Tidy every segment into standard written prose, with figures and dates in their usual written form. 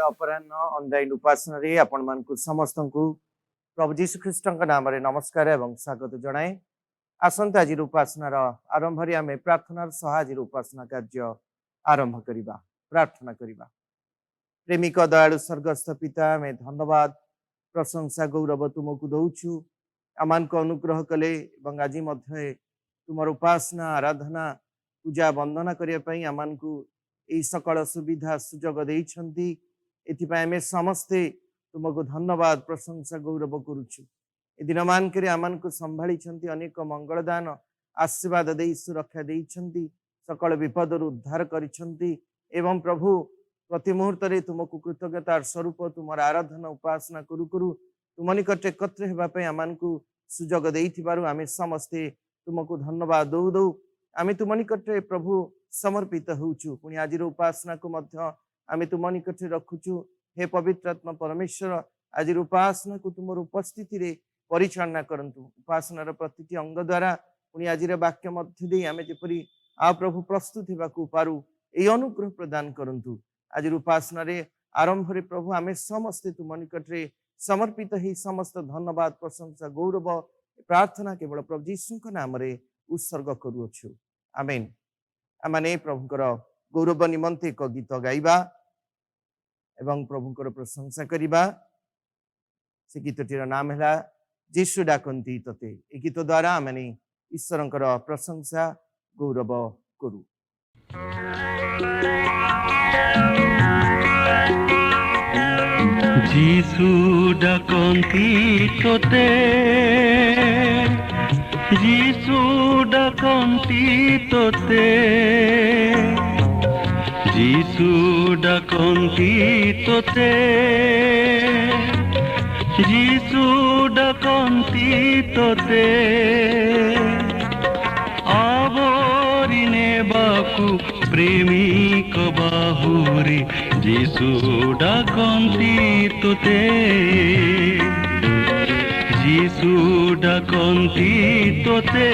अपराह्न ऑनलाइन उपासना रे आपण मानकु समस्त को प्रभु जीशु ख्रीष्ट नाम रे नमस्कार एवं स्वागत जनाए। आसंता आज उपासनार आरंभ रे आमे प्रार्थनार सह आज उपासना कार्य आरंभ करिबा। प्रार्थना करिबा। प्रेमिक दयालु स्वर्गस्थ पिता आमे धन्यवाद प्रशंसा गौरव तुमको दउछु आमान को अनुग्रह कले एवं आज मध्य तुमर उपासना आराधना पूजा वंदना करिया पई आमान को यही सकल सुविधा सुजोग देइछंती एथिपाई आमे समस्ते तुमको धन्यवाद प्रशंसा गौरव करुछु। ए दिन मान करे आमान को संभाली छंती अनेक मंगलदान आशीर्वाद देई सुरक्षा देइछंती सकल विपद उद्धार करिछंती एवं प्रभु प्रति मुहूर्त रे तुमको कृतज्ञतार स्वरूप तुमर आराधना उपासना करू करू तुम निकट एकत्र हेबा पई आमान को सुजोग देइथिबारु आमे समस्ते तुमको धन्यवाद दउ दउ आमे तुम निकट प्रभु समर्पित होउछु। पुणी आज उपासना को मध्य आमे तुम निकट रखुछु। हे पवित्र आत्मा परमेश्वर आज उपासना को तुम उपस्थिति रे परिचालना करंतु। उपासनार प्रतिटी अंग द्वारा पुणी आज वाक्य मध्य दे आमे जेपरि आ प्रभु प्रस्तुत हेबाकू पारू ए अनुग्रह प्रदान करंतु। आज उपासना रे आरंभ रे प्रभु आमे समस्त तुम निकट रे समर्पित ही समस्त धन्यवाद प्रशंसा गौरव प्रार्थना केवल प्रभु यीशु नाम रे उत्सर्ग करूछु। आमेन। आमे प्रभुकर गौरव निमंते एक गीत गाइबा एवं प्रभुकर प्रशंसा करिबा। से गीतटीर नाम है जीशु डाकंती तते। ए गीत द्वारा आमे ईश्वरंकर प्रशंसा गौरव करू। जीशु डाकंती तते जीशु डाकंती तोते जीशु डाकंती तोते जीशु डाकंती तोते आवरिने बाकु प्रेमिक बाहुरे जीशु डाकंती तोते जीशु डाकंती तोते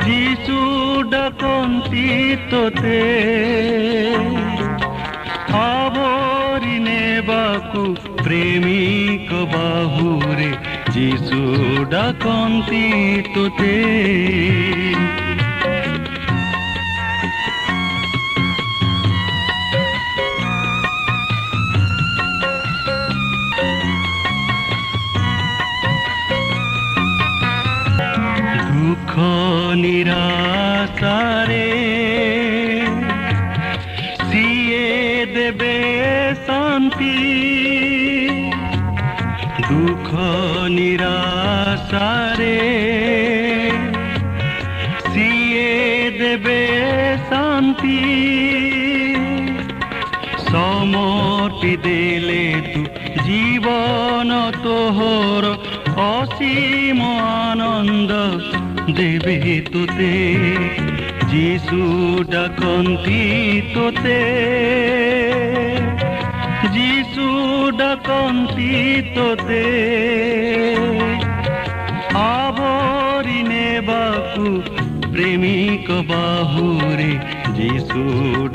जीशु डाकंती तोते आवरिने बाकु प्रेमिक बाहुरे जीशु डाकंती तोते निराशारे सिए देबे शांति दुख निराशारे सिए देबे शांति समर्पि देले तू जीवन तोहर असीम आनंद देवे तोते जीशु डाकंती तोते जीशु डाकंती तोते आवरिने बाकु प्रेमिक बाहुरे जीशु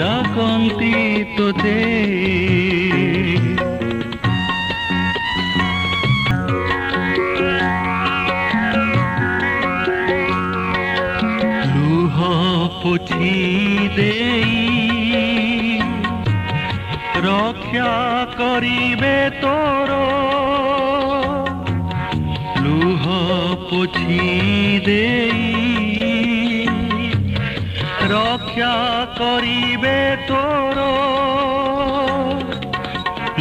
डाकंती तोते पोछी देई रक्षा करिबे तोर लुह पोछी देई रक्षा करिबे तोर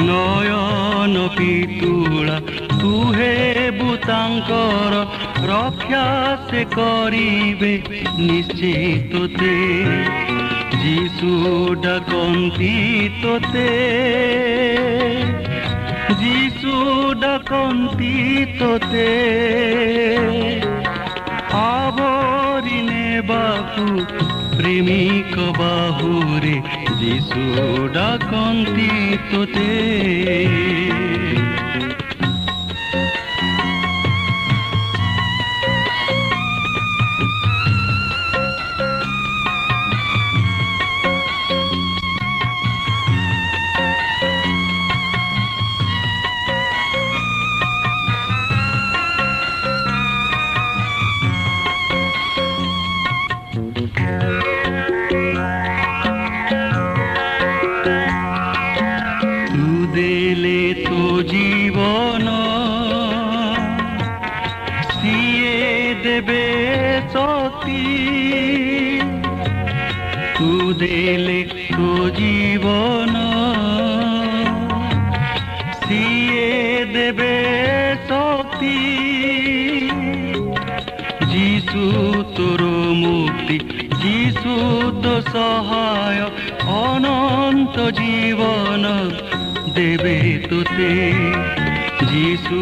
नयन पितुला तुहे बुतांकर रक्षा से करिबे निश्चित तोते जीशु डाकंती तोते जीशु डाकंती तोते आवरिने बाकु प्रेमिक बाहुरे जीशु डाकंती तोते ଦେଲେ ତୋ ଜୀବନ ସିଏ ଦେବେ ଶକ୍ତି ଯୀଶୁ ତୋର ମୁକ୍ତି ଯୀଶୁ ତୋ ସହାୟ ଅନନ୍ତ ଜୀବନ ଦେବେ ତୋତେ ଯୀଶୁ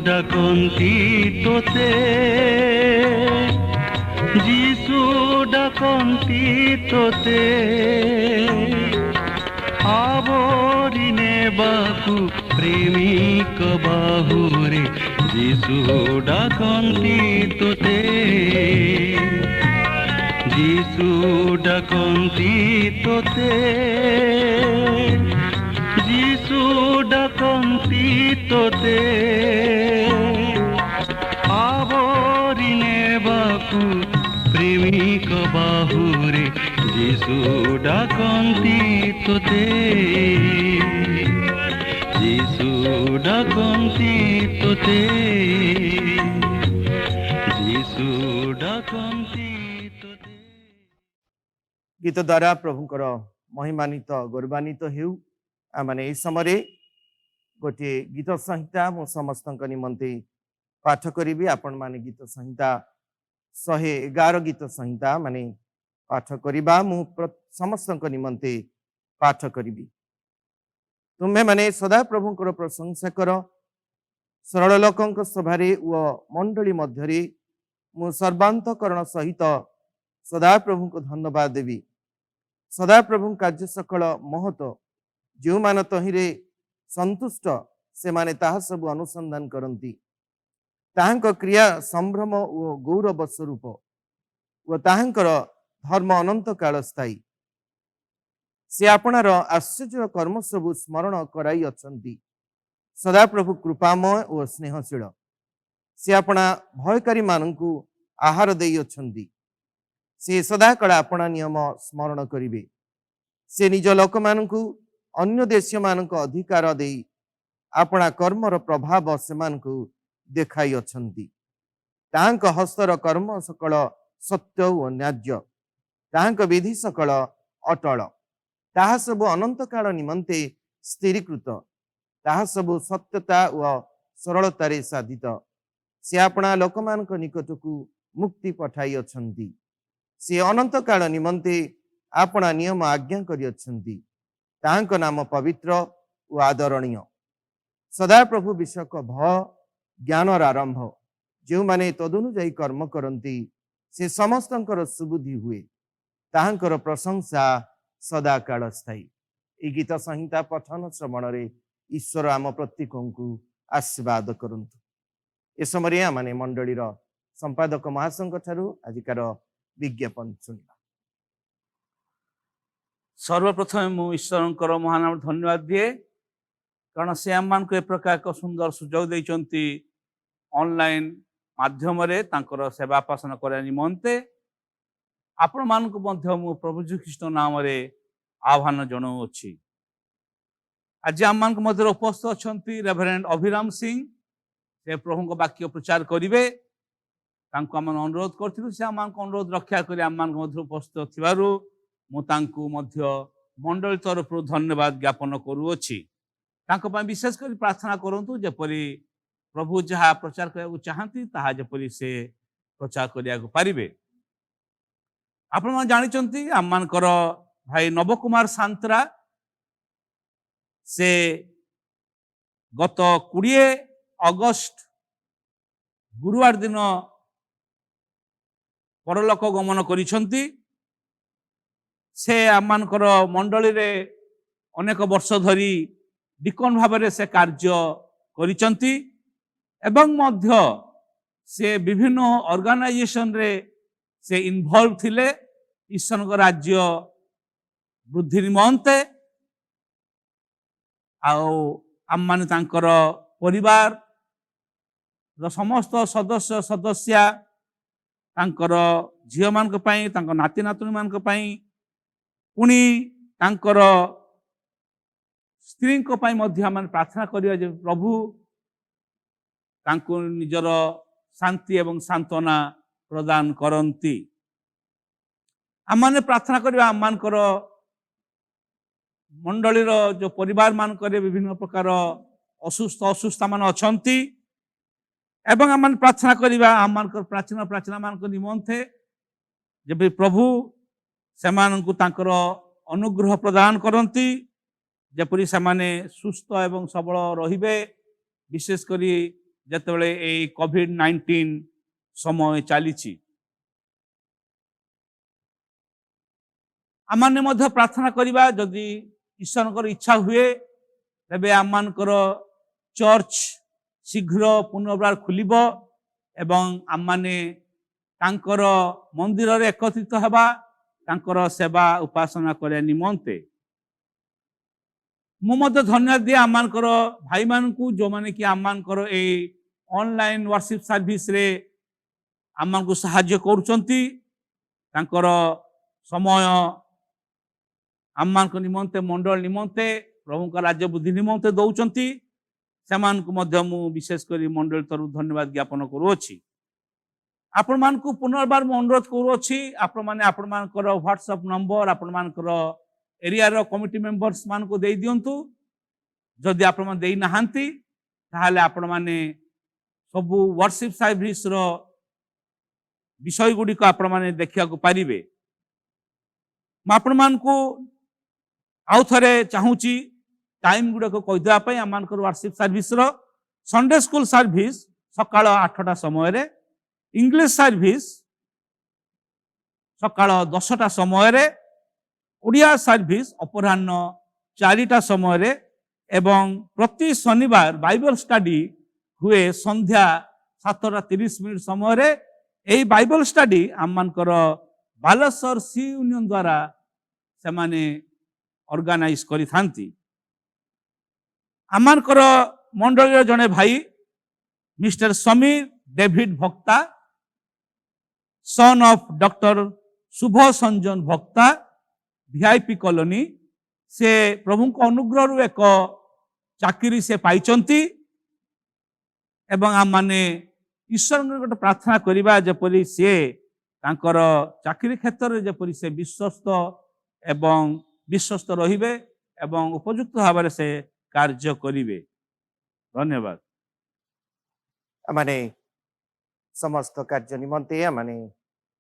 ଡାକନ୍ତି ତୋତେ ଯୀଶୁ ଡାକନ୍ତି ତୋତେ ଆବୋରି ନେବାକୁ ପ୍ରେମିକ ବାହୁରେ ଯୀଶୁ ଡାକନ୍ତି ତୋତେ ଯୀଶୁ ଡାକନ୍ତି ତୋତେ ଯୀଶୁ ଡାକନ୍ତି ତୋତେ ଆବୋରି ନେବାକୁ ପ୍ରେମିକ ବାହୁରେ ଯୀଶୁ ଡାକନ୍ତି ତୋତେ ଯୀଶୁ ଡାକନ୍ତି ତୋତେ ଯୀଶୁ ଡାକନ୍ତି ତୋତେ। गीत द्वारा प्रभुंकर महिमान्वित गौरवान्वित हेउ आमने एई समय गोटे गीत संहिता मु समस्त निमंते पाठ करी आपण माने गीत संहिता 111 गीत संहिता माने पाठ करिबा मु समस्त निमंते पाठ करी तुम्हें माने सदा प्रभुंकर प्रशंसा कर सरल लोकंक सभारे व मंडली मध्यरे मु सर्वांतकरण सहित सदा प्रभु को धन्यवाद देवी सदा प्रभु कार्य सकल महत जो मान तहिरे संतुष्ट से माने ताहा सब अनुसंधान करती ताहांक क्रिया संभ्रम और गौरव स्वरूप व ताहांकर धर्म अनंत काल स्थायी से आपणार आश्चर्य कर्म सबु स्मरण कराई अछंती सदा प्रभु कृपामय और स्नेहशील से आपणा भयकारी मानंकु आहार देई अछंती से सदाकाल आपणा नियम स्मरण करिवे से निज लोक मानंकु अन्य देश मानक अधिकार देई आपणा कर्मर प्रभाव सेमानकु देखाई अछंती ताहांक हस्तर कर्म सकल सत्य और न्याय्य ताहांक विधि सकल अटल ताहा सब अनंत काल निमंते स्थिरीकृत ताहा सब सत्यता व सरलतारे साधित से आपणा लोकमानक निकटकु मुक्ति पठाई अछंती से अनंत काल निमंते आपणा नियम आज्ञा करि अछंती ताहांक नाम पवित्र व आदरणीय सदा प्रभु विषयक भय ज्ञानर आरंभ जो माने तदनुजाई कर्म करती से समस्तंकर सुबुद्धि हुए ताहांकर प्रशंसा सदा काल स्थायी। ए गीत संहिता पठन श्रवण रे ईश्वर आम प्रत्येक को आशीर्वाद करंतु। ए समय आमने मंडलीर संपादक महासंघ ठारू आजिकार विज्ञापन सुनिबा। सर्वप्रथम मु ईश्वर महानाम धन्यवाद दिए कारण से आम मान ए प्रकार एक सुंदर सुजोग देइचंती ऑनलाइन माध्यम रे तांकर सेवा पासन करने निमंते आपण मानक मध्य मु प्रभु जी ख्रीष्ट नाम रे आह्वान जनाऊँगी। आज आम मान मध्य उपस्थित अच्छा रेभरेंड अभिराम सिंह से प्रभु वाक्य प्रचार करेंगे आम अनुरोध करूँ से आम अनुरोध रक्षा कर आम मध्य उपस्थित थिबारु मु मंडल तरफ धन्यवाद ज्ञापन करुँची विशेष कर प्रार्थना करूँ जपरी प्रभु जहाँ प्रचार करने चाहती ताहा जपरी से प्रचार करिया पारिबे। आपण मन जानिचंती आम मानकर भाई नवकुमार सांतरा से गत 20 अगस्त गुरुवार दिन परलोक गमन करिसंती से आम मानकर मंडली रे अनेक वर्ष धरी डिकन भाव से कार्य करिसंती एवं मध्य से विभिन्न ऑर्गेनाइजेशन रे से इन्वॉल्व थिले ईश्वर राज्य वृद्धि निमंते आम मान तांकर परिवार समस्त सदस्य सदस्या तांकर झील मान नाती नातुणी मान पुणी तांकर स्त्री प्रार्थना करिया जे प्रभु तांको निजर शांति एवं सांत्वना प्रदान करती। आम प्रार्थना करवा आम मंडलीर जो परिवार मान विभिन्न प्रकार असुस्था मान अच्छा एवं आम प्रार्थना करवा आम प्राचीन प्राचीन मान निमंते जब प्रभु से अनुग्रह प्रदान करती जपरी से सुस्थ एवं सबल रहिबे विशेष करी जेतेबेले कोविड-19 समय चली आमाने मध्य प्रार्थना करवा जदि ईश्वर इच्छा हुए तेबे आमर चर्च शीघ्र पुनर्बार खुलिब एवं आमने तांकर मंदिर रे एकत्रित हेबा तांकर सेवा उपासना करे निमंते मु मध्य धन्यवाद दिए आमर भाई मान को जो माने कि आमर ए ऑनलाइन वर्शिप सर्विस रे आम को साहाय्य करुचंती तांकर समय आम निमंते मंडल निमंते प्रभु का राज्य बुद्धि निमंते दौरान से विशेष कर मंडल तरफ धन्यवाद ज्ञापन करुच्ची आपण मान को पुनर्बार मु अनुरोध करुच्ची आपण माने आपण मानकर व्हाट्सएप नंबर आपण मानकर एरिया रो कमिटी मेंबर्स मान को दे दियंतु जदि आपण मान देई नाहंती ताहाले आपण माने सब वर्शिप सर्विस रो विषय गुडी को आपण माने देखिया को पारिबे आपण मान को आउ थरे चाहूची टाइम गुड़ा को कहीदेवा आम वर्शिप सर्विस रो संडे स्कूल सर्विस सकाळ 8टा समय रे इंग्लिश सर्विस सकाळ 10टा समय रे उड़िया सर्विस अपराह्न 4टा समय रे एवं प्रति शनिवार बाइबल स्टडी हुए संध्या 7:30 समय रे एई बाइबल स्टडी आम बालेश्वर सी यूनियन द्वारा से माने ऑर्गेनाइज करि थांती आमर मंडल जड़े भाई मिस्टर समीर डेविड भक्ता सन ऑफ डॉक्टर शुभ संजन भक्ता वीआईपी कॉलोनी से प्रभु को अनुग्रह एक चाकरी से पाइचंती एवं आम माने ईश्वर गोटे प्रार्थना करवा जपरी सी तांकर चाकरी क्षेत्र में जपरी से विश्वस्त रहिबे एवं उपयुक्त भाव से कार्य करिवे। धन्यवाद। माने समस्त कार्य निमंते माने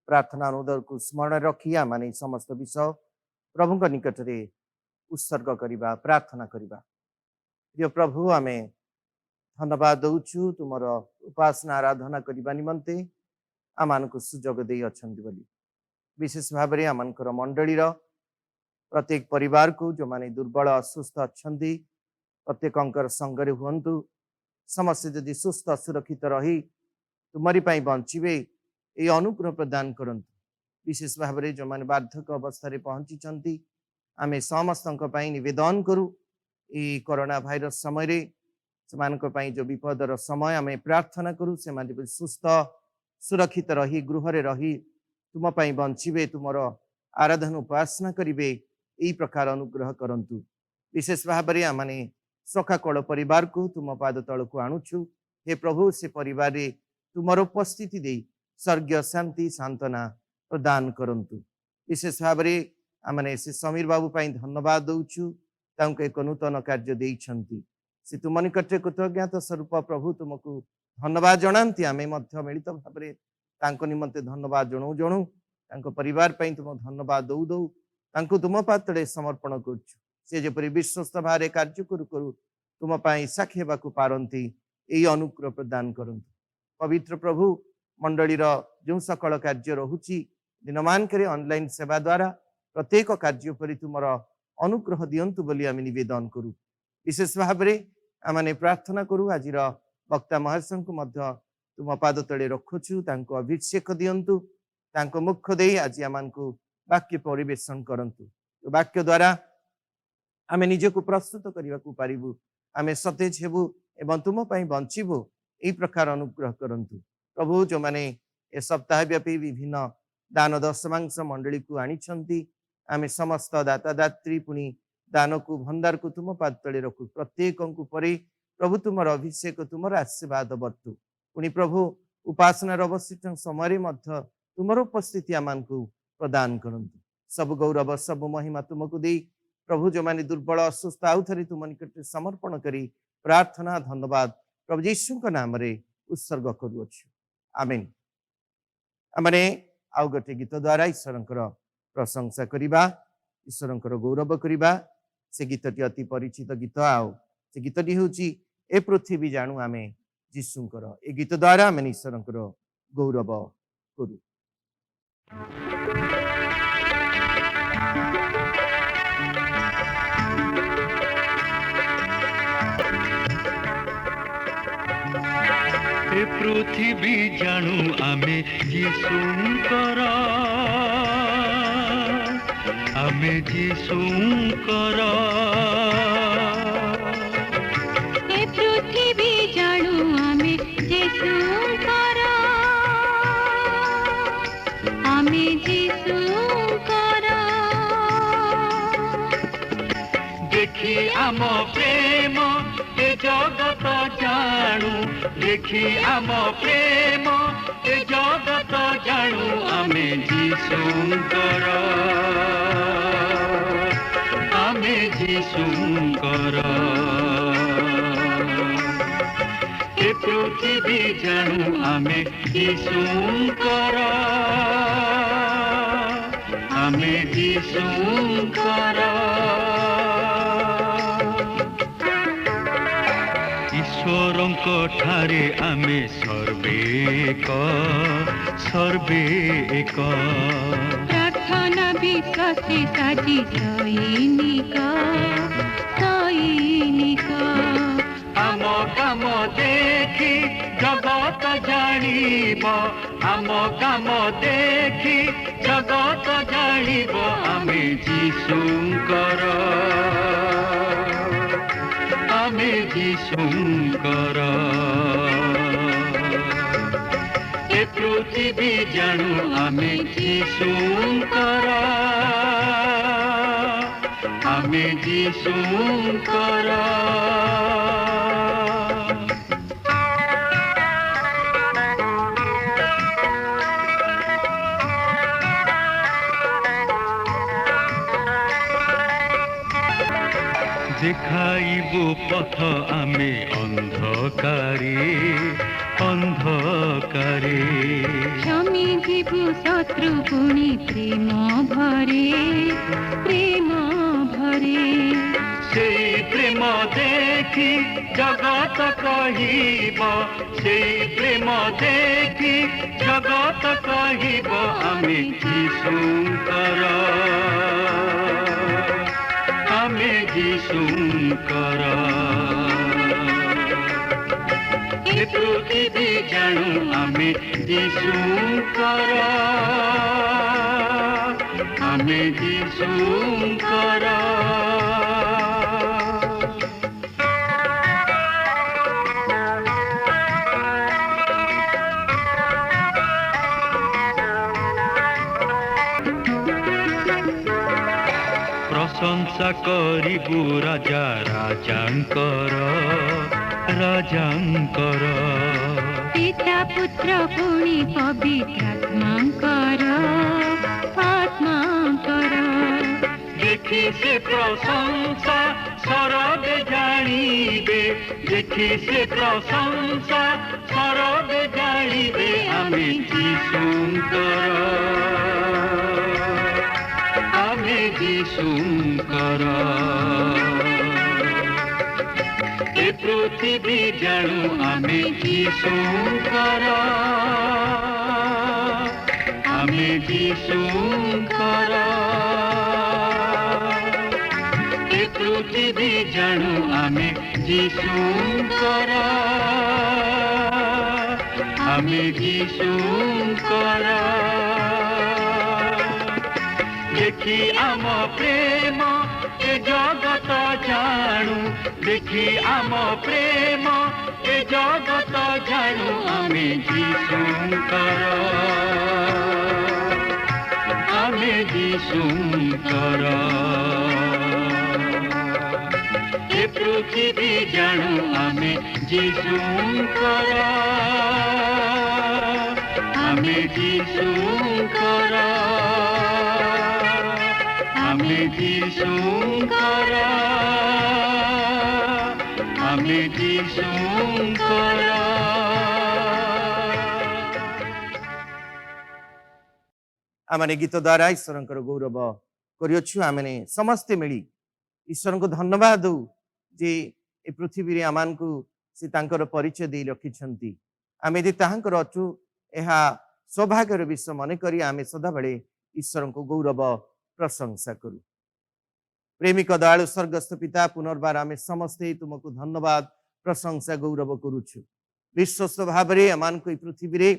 प्रार्थना अनुदर को स्मरण रखी माने समस्त विषय प्रभु निकट रे उत्सर्ग करिबा प्रार्थना करिबा। प्रिय प्रभु आमे धन्यवाद दउछु तुमर उपासना आराधना करिबा निमंते आमान को सुजोग देई अछंती बोली विशेष भाव में आमनकर मंडलीर प्रत्येक परिवार को जो माने दुर्बल असुस्थ अछंती प्रत्येक संगरे हुंतु समस्त जदि सुस्थ सुरक्षित रही तुमरी पाई बंचिबे ये अनुग्रह प्रदान करंतु विशेष भाव में जो माने बार्धक अवस्था पहुंची आम समस्त निवेदन करू ये कोरोना भाइरस समय रे से जो विपदर समय आम प्रार्थना करू से सुस्थ सुरक्षित रही गृह रही तुम बंचिबे तुमर आराधना उपासना करिवे यही प्रकार अनुग्रह करंतु विशेष भाव में आम सखाकल परिवार को तुम पाद तल को आणुछु हे प्रभु से परिवार रे तुमर उपस्थिति दे स्वर्गीय शांति सांत्वना प्रदान करंतु विशेष भाव में आमने से समीर बाबू धन्यवाद दउछु तांको एक नूतन कार्य देइछंती से तुम निकटे कृतज्ञता स्वरूप प्रभु तुमको धन्यवाद जनाती आमे मध्य मिलित भाव में तांको निमंते धन्यवाद जणु जणु तांको परिवार पई तुम धन्यवाद दउ दउ तांको तुम पातले समर्पण करछु से जेपरि विश्वस्त भारे कार्य करू करू तुम पाई साक्षी हेबाकु पारंती एई अनुग्रह प्रदान करंतु पवित्र प्रभु मंडलीर जो सकल कार्य रहुची दिनमान करे ऑनलाइन सेवा द्वारा प्रत्येक कार्य पर तुमर अनुग्रह दियंतु बोली आम निवेदन करू विशेष भाव में आमने प्रार्थना करू आज वक्ता महर्षि को मध्य तुम पाद तले रखुछु तांको अभिषेक दियंतु तांको मुख दे आज आम को वाक्य परिवेशन करंतु वाक्य द्वारा आम निजको प्रस्तुत करने को पारिबु आम सतेज हेबु एवं तुम पाई बंचिबु यही प्रकार अनुग्रह करंतु प्रभु जो माने ए सप्ताह व्यापी विभिन्न दान दशमांश मंडली को आनिछंती आम समस्त दाता दात्री पुणी दान को भंडार को तुम पाद तले रखु प्रत्येक परे प्रभु तुमर अभिषेक तुमर आशीर्वाद बर्तु पुणी प्रभु उपासनार अवशिष्ट समय तुमर उपस्थिति आम को प्रदान करंतु। सब गौरव सब महिमा तुमको दे प्रभु जो माने दुर्बल असुस्थ आउ थे तुम निकट समर्पण करी प्रार्थना धन्यवाद प्रभु यीशु का नाम रे उत्सर्ग करूछु आमेन। आमने आउ गोटे गीत द्वारा ईश्वरंकर प्रशंसा करिबा ईश्वरंकर गौरव करिबा। से गीतटी अति परिचित गीत आउ से गीतटी होची ए पृथ्वी जानू आमे यीशुंकर। ए गीत द्वारा आमे ईश्वरंकर गौरव करू। ए पृथ्वी जानू आमे यीशुंकर आमे यीशुंकर ए पृथ्वी जानू आमे यीशुंकर आमे यीशुंकर देखी आम प्रेम ए जगत जानू देखी आम प्रेम ए जगत जानू आमे यीशुंकर आमे यीशुंकर ए पृथ्वी जानू आमे यीशुंकर आमे यीशुंकर ईश्वरंक ठारे आमे सर्वे एक प्रार्थना विश्वासे साजी सैनिक आम काम देखी जगत जानिब आम काम देखी जगत जानिब आमे यीशुंकर आमे यीशुंकर ए पृथ्वी जानू आमे यीशुंकर आमे यीशुंकर देखाइबो पथ आमे अंधकारे क्षमी जीवु शत्रु पुणी प्रेम भरे से प्रेम देखी जगत कहिब से प्रेम देखी जगत कहिब आमे यीशुंकर आमे यीशुंकर ए पृथ्वी जानू आमे यीशुंकर आमे यीशुंकर प्रशंसा करिबु राजा राजांकर पिता पुत्र पुणी पवित्र आत्मांकर देखी से प्रशंसा सरग जानिबे देखी से प्रशंसा सरग जानिबे आमे यीशुंकर आमे यीशुंकर ए पृथ्वी जानू आमे यीशुंकर आमे यीशुंकर ए पृथ्वी जानू आमे यीशुंकर आमे यीशुंकर देखी आम प्रेम ए जगत जानू देखी आम प्रेम ए जगत जानू आमे यीशुंकर आमे यीशुंकर ए पृथ्वी जानू आमे यीशुंकर आमे यीशुंकर आमे जीशुंकर आमे जीशुंकर आमने गीत द्वारा ईश्वर गौरव करियो आमने समस्ते मिली ईश्वर को धन्यवाद दो जे ए पृथ्वी रे आमान को से तांकर परिचय दे रखिछंती आमे जे ताहांकर अछु एहा सौभाग्यर विषय मन करी आमे सदा बेले ईश्वर को गौरव प्रशंसा करू। प्रेमिक दयालु स्वर्गस्थ पिता पुनर्बार आमे समस्ते तुमको धन्यवाद प्रशंसा गौरव करूछु। विश्वस्त भाव रे आमान को पृथ्वी रे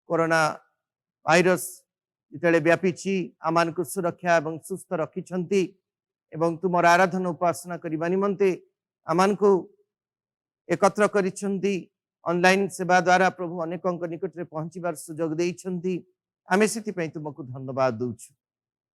कोरोना वायरस जिते व्यापी आमान को सुरक्षा एवं सुस्थ रखिछंती एवं तुमर आराधना उपासना करबा निमंते आमान को एकत्र करिछंती ऑनलाइन सेवा द्वारा प्रभु अनेक निकट रे पहुंचीबार सुजोग देइछंती आमे सेति पई तुमको धन्यवाद दउछु।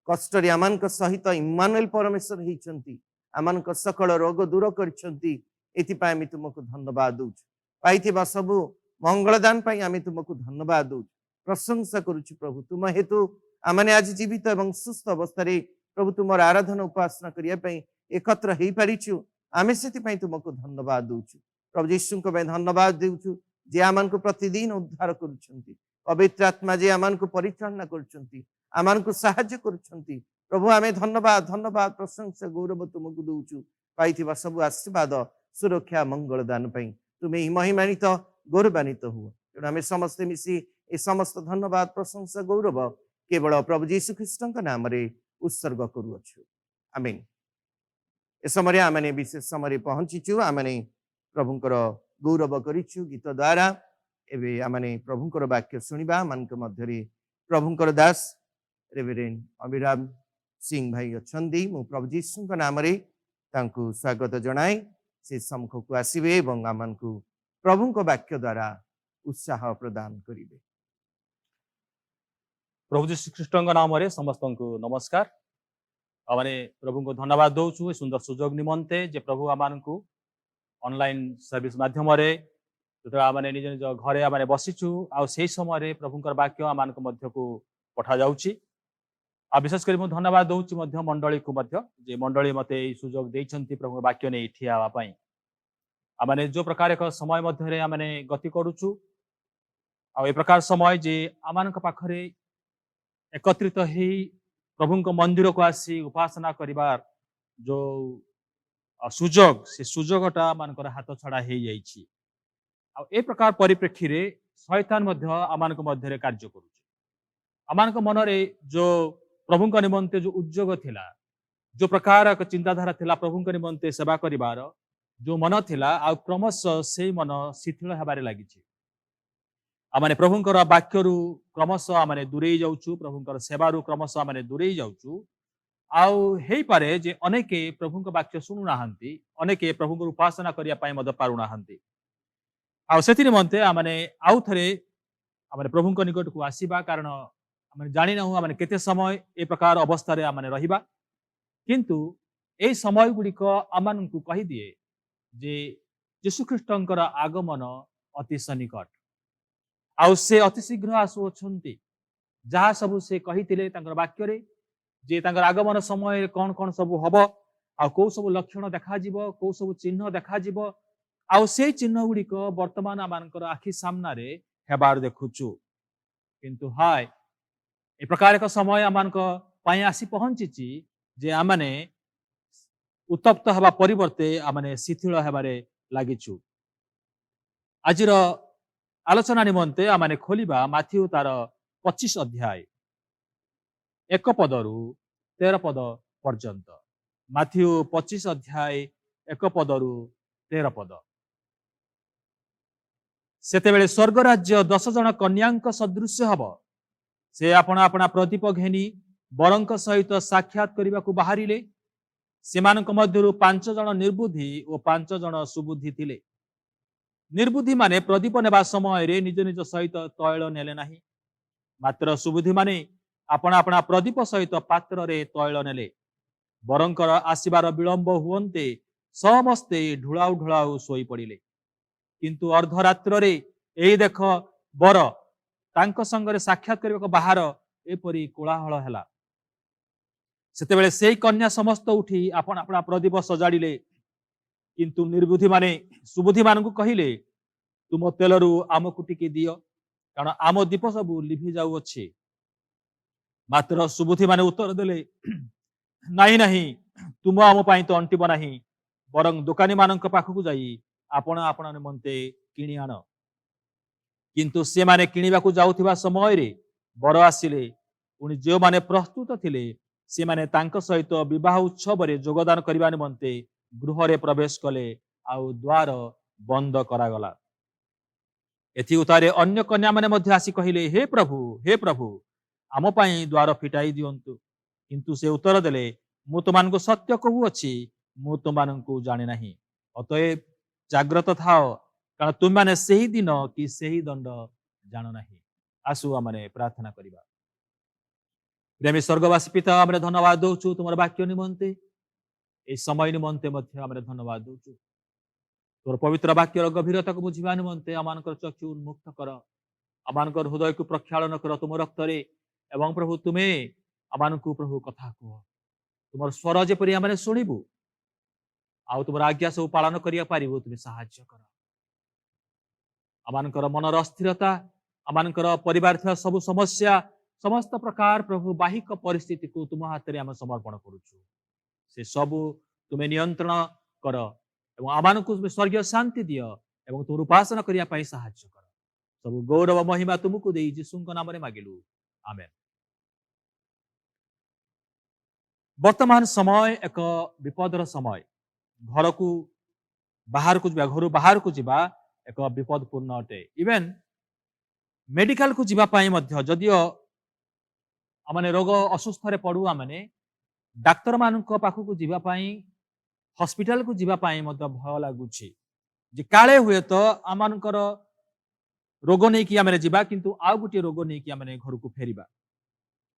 कष्ट रे आमान को सहित इम्मानुएल परमेश्वर हिचंती आमान को सकल रोग दूर करिछंती एति पई आमे तुमको धन्यवाद दउछु। पाइथिबा सबु मंगलदान पई आमे तुमको धन्यवाद दउछु प्रशंसा करुछु। प्रभु तुम हेतु आमने आज जीवित एवं सुस्थ अवस्था रे प्रभु तुमर आराधना उपासना करिया पई एकत्र हेई पारिछु आमे सेति पई तुमको धन्यवाद दउछु। प्रभु यीशु को पई धन्यवाद देउछु जे आमान को प्रतिदिन उद्धार करुछंती पवित्र आत्मा जे आमान को परिचालना करुछंती आमान को सहाय्य करुछंती प्रभु आमे धन्यवाद धन्यवाद प्रशंसा गौरव तुमको दउछु। पाइथिबा सब आशीर्वाद सुरक्षा मंगल दान पई तुमे ही महिमानित गौरवान्वित हुआ तेणु आमे समस्त मिसी ए समस्त धन्यवाद प्रशंसा गौरव केवल प्रभु यीशु ख्रीष्टଙ୍କ नामରେ उत्सर्ग करूछु। आमीन। ए समय आमने विशेष समय पहुंचीचु आमने प्रभुंकर गौरव करिछु गीत द्वारा एबे आमने प्रभुंकर वाक्य सुनिबा मानक मध्यरे प्रभुंकर दास रेवरेंड अभिराम सिंह भाई अछंदी मु प्रभु यीशुଙ୍କ नामରେ तांकु स्वागत जणाई से सम्मुख को आसीबे एवं आमनकु प्रभुंक वाक्य द्वारा उत्साह प्रदान करिवे। प्रभु जी श्रीकृष्ण नाम समस्त को नमस्कार। आमने प्रभु को धन्यवाद दौचु सुंदर सुजोग निमंते जे प्रभु आमान को ऑनलाइन सर्विस माध्यम जो आमने निज निज घरे आमने बसीचु आ से समय प्रभुंकर वाक्य आमान को मध्य को पठा जाउची आ विशेष कर धन्यवाद दौची मध्य मंडली को मध्य जे मंडली मते सुजोग देइछंती प्रभु वाक्य नै ठिया हवा पई आमने जो प्रकार एक समय मध्य आमने गति करूचु आ ए प्रकार समय जे आमान पाखरे एकत्रित ही प्रभु को मंदिर को आसी उपासना करिबार जो सुजोग से सुजोगटा मानकर हाथ छड़ा हो जाइछि आ ए प्रकार परिप्रेक्षी रे शैतान मध्य आमान को मध्य कार्य करूछि आमान को मन रे जो प्रभु को निमंते जो उद्योग थिला जो प्रकार चिंताधारा थिला प्रभु को निमंते सेवा करिबार जो मन थिला आ क्रमशः से मन शिथिल हेबारे लागिछि आमने प्रभुंकर वाक्यरू क्रमशः आमने दूरे जाउछु प्रभुंकर सेवारू क्रमशः आमने दूरे जाउछु आउ हेई पारे जे अनेके प्रभुंक वाक्य सुनु नाहंती अनेके प्रभुंकर उपासना करिया पाई मद पारु नाहंती आउ सेति निमंते आमने आउ थरे आमने प्रभुंक निकट को आसीबा कारण आमने जानि नहु आमने केते समय ए प्रकार अवस्था रे आमने रहिबा किंतु ए समय गुडी को आमन को कहि दिए जे यीशु ख्रीष्टंकर आगमन अति सन्निकट आउ से अति शीघ्र आसु अछंती जहा सब से कहितिले तांकर वाक्य रे जे तांकर आगमन समय कौन कौन सब हब आ को सब लक्षण देखा जीवो को सब चिन्ह देखा जीवो आउ से चिन्ह गुडी को वर्तमान आमानकर आखि सामना रे हेबार देखुछु किंतु हाय ए प्रकार एक समय आमानक पाई आसी पहुंचीची जे आमाने उत्तप्त हवा परिवर्ते आमाने शिथिल हेबारे लागिछु। आजिर आलोचना निमंते आमाने खोलिबा माथ्यू तार 25 अध्याय 1 पदरू 13 पद पर्यंत माथ्यू 25 अध्याय 1 पदरू 13 पद। सेतेबेले स्वर्ग राज्य 10 जन कन्यांक सदृश्य हब से आपना आपना प्रदीप घेनी बरंक सहित साक्षात करने को बाहरिले सेमानक मध्यरु 5 जन निर्बुद्धि और 5 जन सुबुद्धि थिले। निर्बुद्धि माने प्रदीप नेबा समय रे निज निज सहित तैल नेले नाही मात्र सुबुद्धि माने आपना आपना प्रदीप सहित पात्र रे तैल नेले बरंकर आसीबार विलंब हुवंते समस्ते ढुलाउ ढुलाउ सोई पड़िले किंतु अर्धरात्र रे एई देख बर तांक संगरे साक्षात करबा बाहर एपरी कोलाहल हैला ସେତେବେଳେ ସେଇ କନ୍ୟା ସମସ୍ତ ଉଠି ଆପଣ ଆପଣା ପ୍ରଦୀପ ସଜାଡ଼ିଲେ, କିନ୍ତୁ ନିର୍ବୁଦ୍ଧି ମାନେ ସୁବୁଦ୍ଧି ମାନଙ୍କୁ କହିଲେ, ତୁମ ତେଲରୁ ଆମକୁ ଟିକେ ଦିଅ, କାରଣ ଆମ ଦୀପ ସବୁ ଲିଭି ଯାଉଅଛି। ମାତ୍ର ସୁବୁଦ୍ଧି ମାନେ ଉତ୍ତର ଦେଲେ, ନାହିଁ ନାହିଁ, ତୁମ ଆମ ପାଇଁ ତ ଅଣ୍ଟିବ ନାହିଁ, ବରଂ ଦୋକାନୀ ମାନଙ୍କ ପାଖକୁ ଯାଇ ଆପଣ ଆପଣ ନିମନ୍ତେ କିଣି ଆଣ। କିନ୍ତୁ ସେମାନେ କିଣିବାକୁ ଯାଉଥିବା ସମୟରେ ବର ଆସିଲେ। ପୁଣି ଯେଉଁମାନେ ପ୍ରସ୍ତୁତ ଥିଲେ ସେମାନେ ତାଙ୍କ ସହିତ ବିବାହ ଉତ୍ସବରେ ଯୋଗଦାନ କରିବା ନିମନ୍ତେ ଗୃହରେ ପ୍ରବେଶ କଲେ, ଆଉ ଦ୍ୱାର ବନ୍ଦ କରାଗଲା। ଏଥି ଉତ୍ତାରେ ଅନ୍ୟ କନ୍ୟାମାନେ ମଧ୍ୟ ଆସି କହିଲେ, ହେ ପ୍ରଭୁ, ଆମ ପାଇଁ ଦ୍ୱାର ଫିଟାଇ ଦିଅନ୍ତୁ। କିନ୍ତୁ ସେ ଉତ୍ତର ଦେଲେ, ମୁଁ ତୁମମାନଙ୍କୁ ସତ୍ୟ କହୁଅଛି, ମୁଁ ତୁମମାନଙ୍କୁ ଜାଣେ ନାହିଁ। ଅତଏବ ଜାଗ୍ରତ ଥାଅ, କାରଣ ତୁମମାନେ ସେହି ଦିନ କି ସେହି ଦଣ୍ଡ ଜାଣ ନାହିଁ। ଆସୁ ଆମେ ପ୍ରାର୍ଥନା କରିବା। ପ୍ରେମୀ ସ୍ୱର୍ଗବାସୀ ପିତା, ଆମେ ଧନ୍ୟବାଦ ଦଉଛୁ ତୁମର ବାକ୍ୟ ନିମନ୍ତେ, এই ସମୟ ନିମନ୍ତେ ମଧ୍ୟ ଆମେ ଧନ୍ୟବାଦ ଦଉଛୁ। ତୋର ପବିତ୍ର ବାକ୍ୟର ଗଭୀରତାକୁ ବୁଝିବା ନିମନ୍ତେ ଆମମାନଙ୍କର ଚକ୍ଷୁ ଉନ୍ମୁକ୍ତ କର, ଆମମାନଙ୍କର ହୃଦୟକୁ ପ୍ରକ୍ଷାଳନ କର ତୁମ ରକ୍ତରେ। ଏବଂ ପ୍ରଭୁ ତୁମେ ଆମମାନଙ୍କୁ ପ୍ରଭୁ କଥା କୁହ, ତୁମର ସ୍ୱର ଯେପରି ଆମେ ଶୁଣିବୁ ଆଉ ତୁମର ଆଜ୍ଞା ସବୁ ପାଳନ କରିବା ପାରିବୁ ତୁମେ ସାହାଯ୍ୟ କର। ଆମମାନଙ୍କର ମନର ଅସ୍ଥିରତା, ଆମମାନଙ୍କର ପରିବାର ଥିବା ସବୁ ସମସ୍ୟା, ସମସ୍ତ ପ୍ରକାର ପ୍ରଭୁ ବାହିକ ପରିସ୍ଥିତିକୁ ତୁମ ହାତରେ ଆମେ ସମର୍ପଣ କରୁଛୁ। ସେ ସବୁ ତୁମେ ନିୟନ୍ତ୍ରଣ କର ଏବଂ ଆମମାନଙ୍କୁ ତୁମେ ସ୍ୱର୍ଗୀୟ ଶାନ୍ତି ଦିଅ ଏବଂ ତୁମର ଉପାସନା କରିବା ପାଇଁ ସାହାଯ୍ୟ କର। ସବୁ ଗୌରବ ମହିମା ତୁମକୁ ଦେଇ ଯୀଶୁଙ୍କ ନାମରେ ମାଗିଲୁ, ଆମେନ୍। ବର୍ତ୍ତମାନ ସମୟ ଏକ ବିପଦର ସମୟ। ଘରୁ ବାହାରକୁ ଯିବା ଏକ ବିପଦପୂର୍ଣ୍ଣ ଅଟେ। ଇଭେନ୍ ମେଡିକାଲକୁ ଯିବା ପାଇଁ ମଧ୍ୟ, ଯଦିଓ ଆମେ ରୋଗ ଅସୁସ୍ଥରେ ପଡୁ, ଆମେ ଡାକ୍ତର ମାନଙ୍କ ପାଖକୁ ଯିବା ପାଇଁ, ହସ୍ପିଟାଲକୁ ଯିବା ପାଇଁ ମଧ୍ୟ ଭୟ ଲାଗୁଛି ଯେ କାଳେ ହୁଏତ ଆମମାନଙ୍କର ରୋଗ ନେଇକି ଆମେ ଯିବା, କିନ୍ତୁ ଆଉ ଗୋଟିଏ ରୋଗ ନେଇକି ଆମେ ଘରକୁ ଫେରିବା।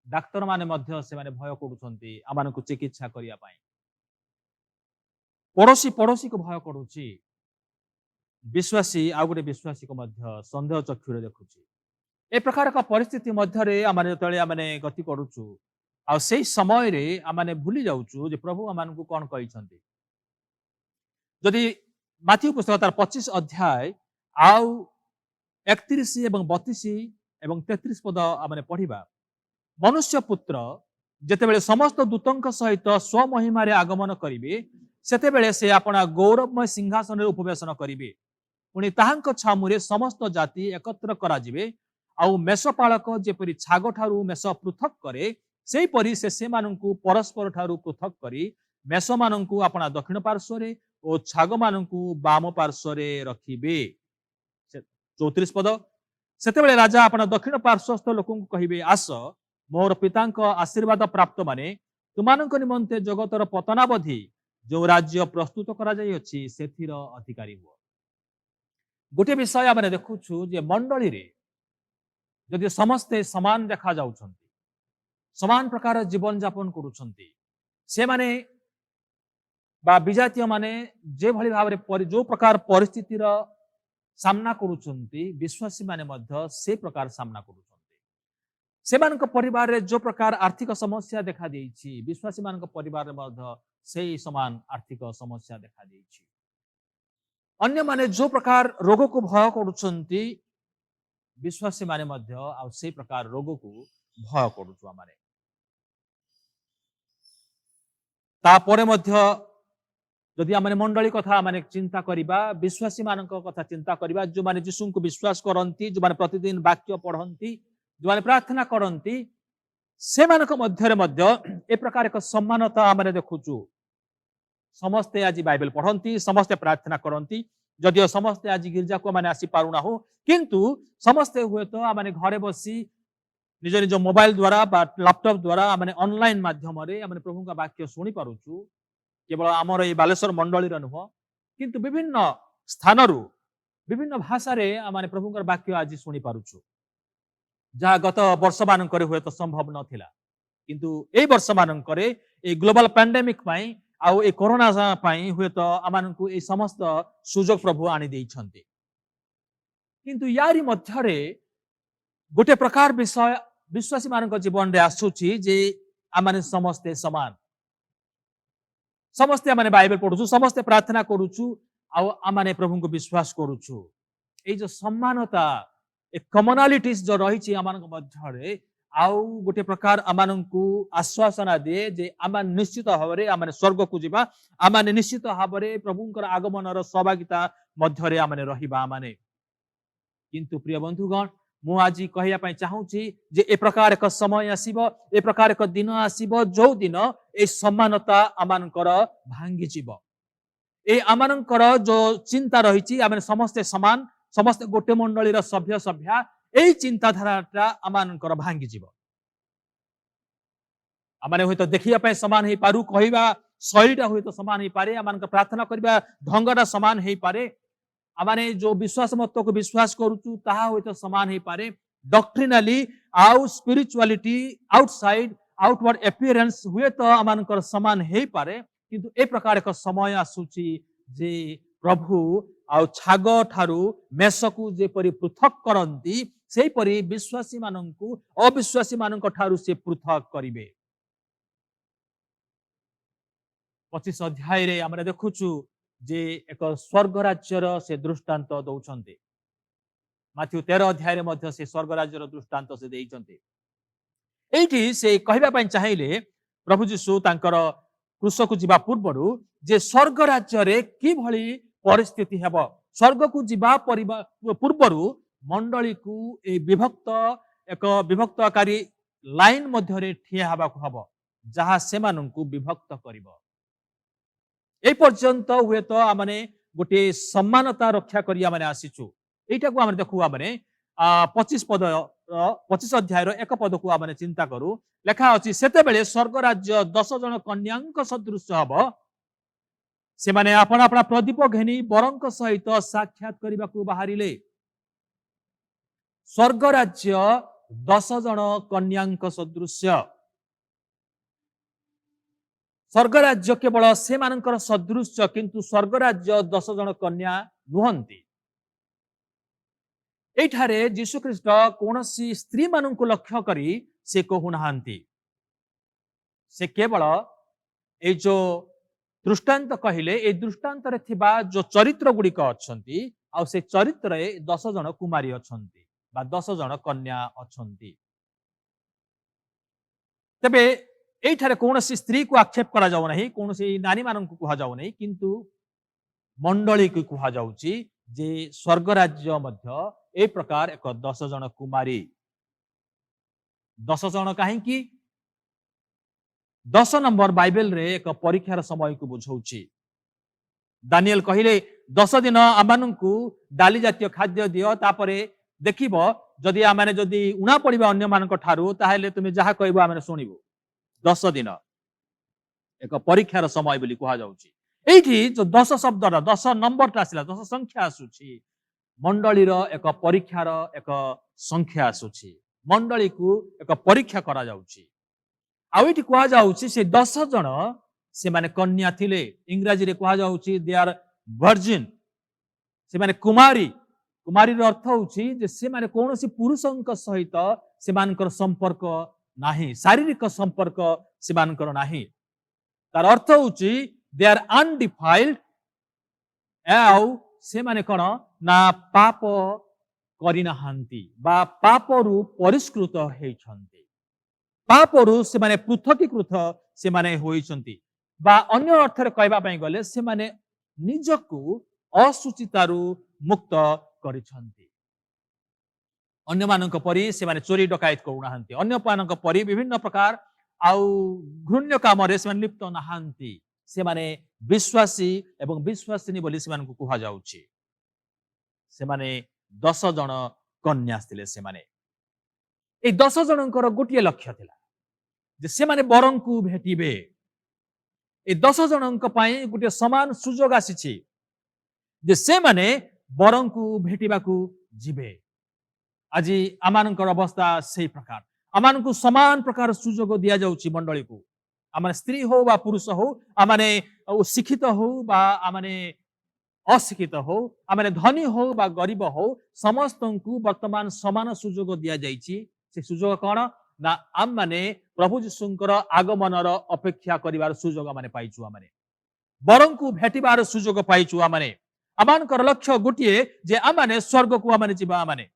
ଡାକ୍ତର ମାନେ ମଧ୍ୟ ସେମାନେ ଭୟ କରୁଛନ୍ତି ଆମମାନଙ୍କୁ ଚିକିତ୍ସା କରିବା ପାଇଁ। ପଡୋଶୀକୁ ଭୟ କରୁଛି, ବିଶ୍ୱାସୀ ଆଉ ଗୋଟେ ବିଶ୍ୱାସୀକୁ ମଧ୍ୟ ସନ୍ଦେହ ଚକ୍ଷୁରେ ଦେଖୁଛି। ଏ ପ୍ରକାର ଏକ ପରିସ୍ଥିତି ମଧ୍ୟରେ ଆମେ ଯେତେବେଳେ ଆମେ ଗତି କରୁଛୁ, ଆଉ ସେଇ ସମୟରେ ଆମେ ଭୁଲି ଯାଉଛୁ ଯେ ପ୍ରଭୁ ଆମମାନଙ୍କୁ କଣ କହିଛନ୍ତି। ଯଦି ମାଥିଉ ପୁସ୍ତକ ତାର 25 ଅଧ୍ୟାୟ ଆଉ 31 ଏବଂ 32 ଏବଂ 33 ପଦ ଆମେ ପଢିବା, ମନୁଷ୍ୟ ପୁତ୍ର ଯେତେବେଳେ ସମସ୍ତ ଦୂତଙ୍କ ସହିତ ସ୍ୱମହିମାରେ ଆଗମନ କରିବେ, ସେତେବେଳେ ସେ ଆପଣା ଗୌରବମୟ ସିଂହାସନରେ ଉପବେଶନ କରିବେ। ପୁଣି ତାହାଙ୍କ ଛାମୁରେ ସମସ୍ତ ଜାତି ଏକତ୍ର କରାଯିବେ, ଆଉ ମେଷପାଳକ ଯେପରି ଛାଗ ଠାରୁ ମେଷ ପୃଥକ କରେ, ସେହିପରି ସେ ସେମାନଙ୍କୁ ପରସ୍ପର ଠାରୁ ପୃଥକ କରି ମେଷମାନଙ୍କୁ ଆପଣା ଦକ୍ଷିଣ ପାର୍ଶ୍ୱରେ ଓ ଛାଗମାନଙ୍କୁ ବାମ ପାର୍ଶ୍ୱରେ ରଖିବେ। 34 ପଦ, ସେତେବେଳେ ରାଜା ଆପଣା ଦକ୍ଷିଣ ପାର୍ଶ୍ୱସ୍ଥ ଲୋକଙ୍କୁ କହିବେ, ଆସ, ମୋର ପିତାଙ୍କ ଆଶୀର୍ବାଦ ପ୍ରାପ୍ତ ମାନେ ତୁମାନଙ୍କ ନିମନ୍ତେ ଜଗତର ପତନାବଧି ଯେଉଁ ରାଜ୍ୟ ପ୍ରସ୍ତୁତ କରାଯାଇଅଛି ସେଥିର ଅଧିକାରୀ ହୁଅ। ଗୋଟିଏ ବିଷୟ ଆମେ ଦେଖୁଛୁ ଯେ ମଣ୍ଡଳୀରେ ଯଦି ସମସ୍ତେ ସମାନ ଦେଖାଯାଉଛନ୍ତି, ସମାନ ପ୍ରକାର ଜୀବନ ଯାପନ କରୁଛନ୍ତି, ସେମାନେ ବା ବିଜାତୀୟ ମାନେ ଯେଭଳି ଭାବରେ ଯେଉଁ ପ୍ରକାର ପରିସ୍ଥିତିର ସାମ୍ନା କରୁଛନ୍ତି, ବିଶ୍ୱାସୀ ମାନେ ମଧ୍ୟ ସେ ପ୍ରକାର ସାମ୍ନା କରୁଛନ୍ତି। ସେମାନଙ୍କ ପରିବାରରେ ଯେଉଁ ପ୍ରକାର ଆର୍ଥିକ ସମସ୍ୟା ଦେଖାଦେଇଛି, ବିଶ୍ୱାସୀ ମାନଙ୍କ ପରିବାରରେ ମଧ୍ୟ ସେଇ ସମାନ ଆର୍ଥିକ ସମସ୍ୟା ଦେଖାଦେଇଛି। ଅନ୍ୟମାନେ ଯେଉଁ ପ୍ରକାର ରୋଗକୁ ଭୟ କରୁଛନ୍ତି, ବିଶ୍ୱାସୀ ମାନେ ମଧ୍ୟ ଆଉ ସେଇ ପ୍ରକାର ରୋଗକୁ ଭୟ କରୁଛୁ। ଆମେ ତାପରେ ମଧ୍ୟ ଯଦି ଆମେ ମଣ୍ଡଳୀ କଥା ଆମେ ଚିନ୍ତା କରିବା, ବିଶ୍ୱାସୀ ମାନଙ୍କ କଥା ଚିନ୍ତା କରିବା, ଯେଉଁମାନେ ଯୀଶୁଙ୍କୁ ବିଶ୍ୱାସ କରନ୍ତି, ଯେଉଁମାନେ ପ୍ରତିଦିନ ବାକ୍ୟ ପଢନ୍ତି, ଯେଉଁମାନେ ପ୍ରାର୍ଥନା କରନ୍ତି, ସେମାନଙ୍କ ମଧ୍ୟରେ ମଧ୍ୟ ଏ ପ୍ରକାର ଏକ ସମାନତା ଆମେ ଦେଖୁଛୁ। ସମସ୍ତେ ଆଜି ବାଇବେଲ ପଢନ୍ତି, ସମସ୍ତେ ପ୍ରାର୍ଥନା କରନ୍ତି, ଯଦିଓ ସମସ୍ତେ ଆଜି ଗିର୍ଜାକୁ ଆମେ ଆସି ପାରୁନାହୁଁ, କିନ୍ତୁ ସମସ୍ତେ ହୁଏତ ଆମେ ଘରେ ବସି ନିଜ ନିଜ ମୋବାଇଲ ଦ୍ୱାରା ବା ଲ୍ୟାପଟପ୍ ଦ୍ୱାରା ଆମେ ଅନଲାଇନ ମାଧ୍ୟମରେ ଆମେ ପ୍ରଭୁଙ୍କ ବାକ୍ୟ ଶୁଣି ପାରୁଛୁ। କେବଳ ଆମର ଏଇ ବାଲେଶ୍ୱର ମଣ୍ଡଳୀର ନୁହଁ, କିନ୍ତୁ ବିଭିନ୍ନ ସ୍ଥାନରୁ ବିଭିନ୍ନ ଭାଷାରେ ଆମେ ପ୍ରଭୁଙ୍କର ବାକ୍ୟ ଆଜି ଶୁଣି ପାରୁଛୁ, ଯାହା ଗତ ବର୍ଷ ମାନଙ୍କରେ ହୁଏତ ସମ୍ଭବ ନଥିଲା। କିନ୍ତୁ ଏଇ ବର୍ଷ ମାନଙ୍କରେ ଏଇ ଗ୍ଲୋବାଲ ପାଣ୍ଡେମିକ ପାଇଁ ଆଉ ଏଇ କରୋନା ପାଇଁ ହୁଏତ ଆମମାନଙ୍କୁ ଏଇ ସମସ୍ତ ସୁଯୋଗ ପ୍ରଭୁ ଆଣି ଦେଇଛନ୍ତି। କିନ୍ତୁ ୟାରି ମଧ୍ୟରେ ଗୋଟେ ପ୍ରକାର ବିଷୟ ବିଶ୍ୱାସୀ ମାନଙ୍କ ଜୀବନରେ ଆସୁଛି ଯେ आम समस्ते समान समस्ते आम बाइबल पढ़ुछु समस्ते प्रार्थना करुछु आम प्रभु को विश्वास करुछु ये जो समानता ए कमनालिटीज जो रही आम मध्य आउ गोटे प्रकार आम को आश्वासना दिए जे आम निश्चित भाव में आम स्वर्ग को जीवा आम निश्चित भाव में प्रभुंकर आगमन सहभागिता मध्य आम रहिबा आम किंतु प्रिय बंधुगण मु आज कहया चाहूँगी जे ए प्रकार एक समय आसीबो ए प्रकार एक दिन आसीबो जो दिन ए समानता आमानकर भांगी जीवो ए आमानकर जो चिंता रही आम समस्ते समान समस्ते गोटे मंडलीर सभ्य सभ्या এই চিন্তাধারাটা আমানଙ୍କର ଭାଙ୍ଗି ଯିବ ଆମମାନେ ହୁଏତ ଦେଖିବା ପାଇଁ ସମାନ ହେଇପାରୁ କହିବା ଶୈଳୀଟା ହୁଏତ ସମାନ ହେଇପାରେ ଆମମାନଙ୍କ ପ୍ରାର୍ଥନା କରିବା ଢଙ୍ଗଟା ସମାନ ହେଇପାରେ ଆମମାନେ ଯୋଉ ବିଶ୍ୱାସ ମତକୁ ବିଶ୍ୱାସ କରୁଛୁ ତାହା ହୁଏତ ସମାନ ହେଇପାରେ ଡକ୍ଟ୍ରିନାଲି ଆଉ ସ୍ପିରିଚୁଆଲିଟି ଆଉଟସାଇଡ ଆଉଟୱାର୍ଡ ଏପିୟରାନ୍ସ हुएत ଆମମାନଙ୍କର ସମାନ ହେଇପାରେ କିନ୍ତୁ ଏ ପ୍ରକାର ଏକ ସମୟ ଆସୁଛି ଯେ प्रभु आउ छाग ठारू मेषकु जेपरि पृथक करती से परि विश्वासी माननकु अविश्वासी माननक ठारू से पृथक करिवे 25 अध्याय रे हमरे देखुछु जे एक स्वर्ग राज्यर से दृष्टांत दउछन्ते माथ्यू 13 अध्याय रे मध्य से स्वर्ग राज्यर दृष्टांत से देइछन्ते एठी से कहबा पय चाहिले प्रभु यीशु तांकर कृषक जीवा पूर्वरु जे स्वर्ग राज्य रे कि भली परिस्थिति हेब स्वर्ग को जीवा पूर्वरु मंडली को ए विभक्त एक विभक्तकारी लाइन मध्य ठिया हवा हब जहाँ से विभक्त करिब ए पर्यंत हुए तो आमने गोटे समानता रक्षा करी आमने आसीचु एटा को आमने देखु आमने 25 अध्याय एक पद को आमने चिंता करू लेखा अछि सेते बेले स्वर्ग राज्य 10 जन कन्यांक सदृश हब से माने अपना अपना प्रदीप घेनी बरंक सहित साक्षात करने को बाहरिले स्वर्ग राज्य 10 जन कन्यांक सदृश स्वर्ग राज्य केवल से मानकर सदृश किंतु स्वर्ग राज्य 10 जन कन्या नुहंती एठारे यीशु ख्रीष्ट कौनसी स्त्री मानू लक्ष्य करी से कहूनाहांती से केवल ए जो दृष्टांत कहले ए दृष्टांत रे थिबा जो चरित्र गुड़िक अच्छंती आ से चरित्र 10 जन कुमारी अच्छंती बा 10 जन कन्या अच्छंती तबे एठारे कौनसी स्त्री को आक्षेप करा जाउ नहीं कौनसी नानी मानन को कहा जाउ नहीं किंतु मंडली को कहा जाउची जे स्वर्ग राज्य मध्य ए प्रकार एक 10 जन कुमारी 10 जन काहे की 10 नंबर बाइबल रे एक परीक्षार समय को बुझाउची दानिएल कहिले 10 दिन आमानंकु डाली जातीय खाद्य दियो तापरे देखिबो जदि आमाने जदि उणा पड़िबा अन्य मानक ठारू ताहेले तुमे जहा कहबो आमाने सुनिबो 10 दिन एक परीक्षार समय बोली कहा जाउची एठी जो 10 शब्दर 10 नंबर आसिला 10 संख्या आसुची मंडलीर एक परीक्षार एक संख्या आसुची मंडली को एक परीक्षा करा जाउची आउ एठी कहा जाउची से 10 जन से माने कन्या थिले इंग्रजी रे कहा जाउची दे आर वर्जिन से माने कुमारी कुमारी रो अर्थ होउची जे से माने कोनोसी पुरुषंक सहित से मानकर संपर्क नाही शारीरिक संपर्क से मानकर नाही तार अर्थ होउची दे आर अनडिफाइल्ड आउ से माने कोन ना पाप करिनाहांती बा पापरु परिष्कृत हेइछंती पापरु से माने पृथकीकृत से माने होइछंती बा अन्य अर्थ रे कहबा पई गले से माने निजकु असुचितारु मुक्त करिछंती अन्य मानक परि से माने चोरी डकायत करुनाहांती अन्य मानक परि विभिन्न प्रकार आउ घृण्य काम रे से माने लिप्त नाहांती से माने विश्वासी एवं विश्वासिनी बोली से मानकु कहा जाउची से माने 10 जन कन्या थिले से माने ए 10 जनकर गोटिए लक्ष्य थिला जे से माने बरंकु भेटिबे ए 10 जनक पई गोटे समान सुजोग आसीची जे से माने बरंकु भेटिबाकू जिबे आज आमानकर अवस्था सही प्रकार आमानकु समान प्रकार सुजोग दिया जाउची मंडली को आमाने स्त्री हो बा पुरुष हो आमाने शिक्षित हो बा आमाने अशिक्षित हो आमाने धनी हो बा गरीब हो समस्त को वर्तमान समान सुजोग दिया जाइची से सुजोग कौन ना आम माने प्रभु जीशुंकर आगमनर अपेक्षा करिवार सुजोग माने पाइछु आमाने बरं को भेटिबार सुजोग पाइछु आमाने आमानकर लक्ष्य गोटिए जे आमाने स्वर्ग को आमाने जिबा आमाने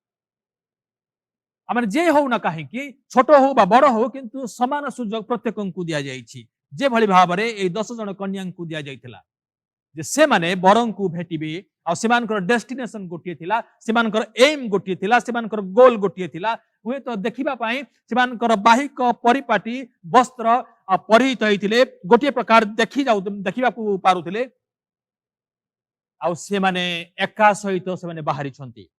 जे हो ना कहीं छोट हो बा बड़ हो किंतु समान सुजोग प्रत्येक को दिया जाइछि जे भली भाबरे ए 10 जन कन्या को दिया जाइथिला जे से माने बरं को भेटिबे आ सेमानकर डेस्टिनेशन गोटिए थिला सेमानकर एम गोटिए थिला सेमानकर गोल गोटिए थिला हुए तो देखिबा पाई सेमानकर बाहिक परिपाटी वस्त्र परिहित होइथिले गोटिए प्रकार देखिबा को पारुथिले आ से माने एका सहित से माने बाहरी छंती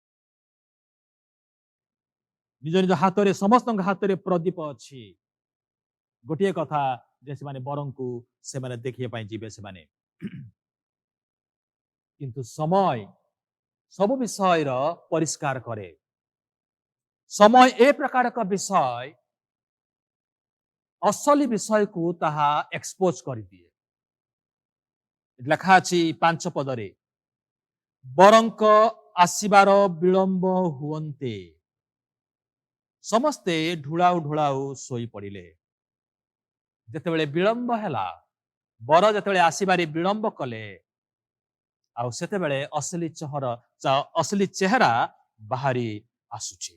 निज निज हाथ रे समस्त हाथ रे प्रदीप अछि गोटिए कथा जे से माने बरं को से माने देखिए पाई जिबे से माने किंतु समय सब विषय परिष्कार करे समय ए प्रकार का विषय असली विषय को ताहा एक्सपोज कर दिए लिखा अछि 5 पदरे बरंक आसीबार विलंब हुवंते समस्ते ढुलाउ ढुलाउ सोई पड़िले जेतेबेले विलंब हैला बर जेतेबेले आसीबारे विलंब कले आउ सेतेबेले असली चेहरा बाहरी आसुची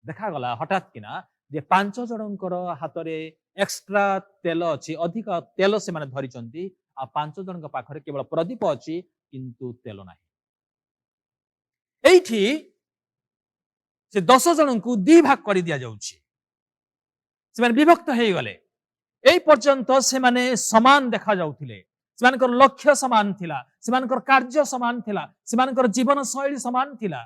देखा गला हठात किना जे 5 जनकर हाथ रे एक्स्ट्रा तेल अछि अधिक तेल से माने धरि चंती आ 5 जनक पाखरे केवल प्रदीप अछि किंतु तेल नाही एठी से 10 जन को 2 भाग कर दिया जाउछि से माने विभक्त हे गले एई पर्यंत से माने समान देखा जाउथिले सेमानकर लक्ष्य समान थिला सेमानकर कार्य समान थिला सेमानकर जीवन शैली समान थिला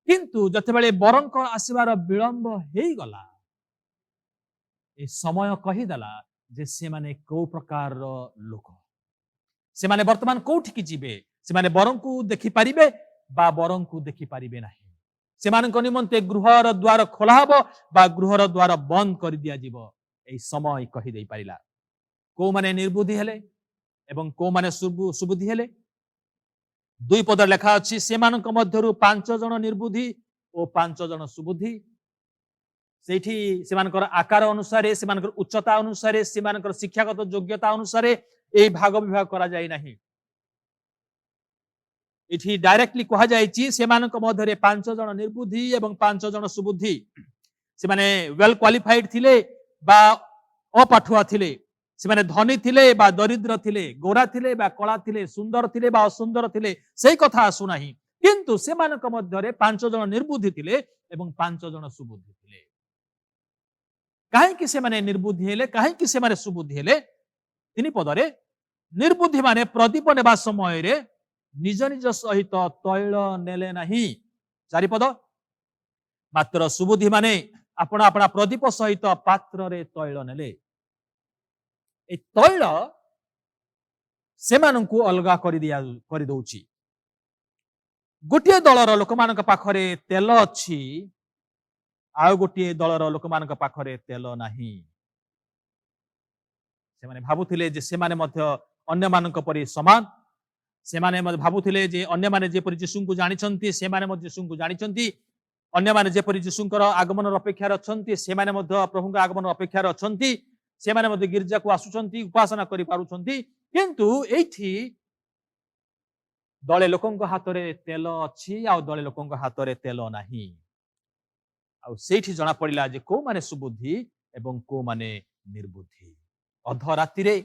किंतु जतेबेले बरंक आसीबार विलंब हेई गला ए समय कहि देला जे से माने को प्रकार लोक से माने वर्तमान कोठी की जीवे से माने बरं को देखि परिबे बा बरं को देखि परिबे नाही से मानक निमंते गृहर द्वार खोला हबो बा गृहर द्वार बंद कर दिया जीवो ए समय कहि देई परिला को माने निर्बुद्धि हेले एवं को माने सुबुद्धि हेले 2 पद लेखा अछि सेमानक मध्यरु 5 जन निर्बुद्धि और 5 जन सुबुद्धि सेठी सेमानकर आकार अनुसार सेमानकर उच्चता अनुसार सेमानकर शिक्षागत योग्यता अनुसार ए भाग विभाग करा जाय नाही इठी डायरेक्टली कहा जायछि सेमानक मध्यरे 5 जन निर्बुद्धि एवं 5 जन सुबुद्धि से माने वेल क्वालिफाइड थिले बा अपाठुआ थिले से माने धनी थिले बा दरिद्र थिले गोरा थिले बा कला थिले सुंदर थिले बा असुंदर थिले सेही कथा आसु नाही किंतु सेमानक मध्यरे 5 जन निर्बुद्धि थिले एवं 5 जन सुबुद्धि थिले काहे कि से माने निर्बुद्धि हेले काहे कि से माने सुबुद्धि हेले 3 पदरे निर्बुद्धि माने प्रदीप नेबा समय रे निज निज सहित तैल नेले नाही 4 पद मात्र सुबुद्धि माने अपना अपना प्रदीप सहित पात्र रे तैल नेले ए तैल सेमानंकु अलगा कर दउची गोटे दलर लोक मानक पाखरे तेल अछि आ गोटे दलर लोक मानक पाखरे तेल नाही से माने भाबुथिले जे से माने मध्य अन्य मानक परि समान से माने भाबुथिले जे अन्य माने जे परि यीशुंकु जानिछंती से माने मध्य यीशुंकु जानिछंती अन्य माने जे परि यीशुंकर आगमन अपेक्षा अछंती से माने मध्य प्रभुଙ୍କ आगमन अपेक्षा अछंती से माने मध्य गिरजा को आसुचंती उपासना करि पारुचंती किंतु एठी दले लोकंक हाथ रे तेल अछि आ दले लोकंक हाथ रे तेल नाही आ सेठी जणा पड़िला जे को माने सुबुद्धि एवं को माने निर्बुद्धि अध राति रे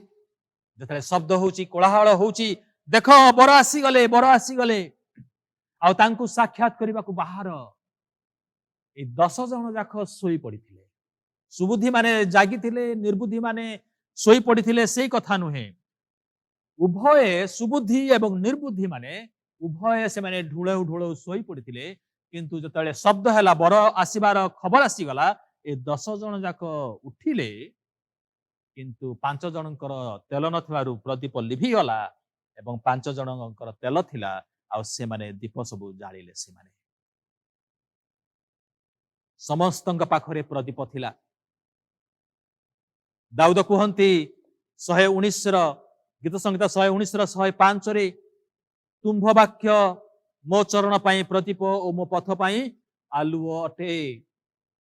जतले शब्द होउची कोलाहल होउची देखो बर आसी गले आ तांकु साक्षात करबा को बाहर ए 10 जण जाख सोई पड़िथिले सुबुद्धि माने जागी थिले निर्बुद्धि माने सोई पड़िथिले सेही कथा नुहे उभय सुबुद्धि एवं निर्बुद्धि माने उभय से माने ढुळौ ढुळौ सोई पड़िथिले किंतु जतले शब्द हैला बर आसीबार खबर आसी गला ए 10 जण जाक उठिले किंतु 5 जनकर तेल नथिबारु प्रदीप लिभि गला एवं 5 जनकर तेल थिला आ से माने दीप सब जाळिले से माने समस्तंक पाखरे प्रदीप थिला दाऊद कहती 119 गीत संहिता 119 105 रे तुम्भ वाक्य मो चरण पाई प्रदीप और मो पथ पाई आलुओ अटे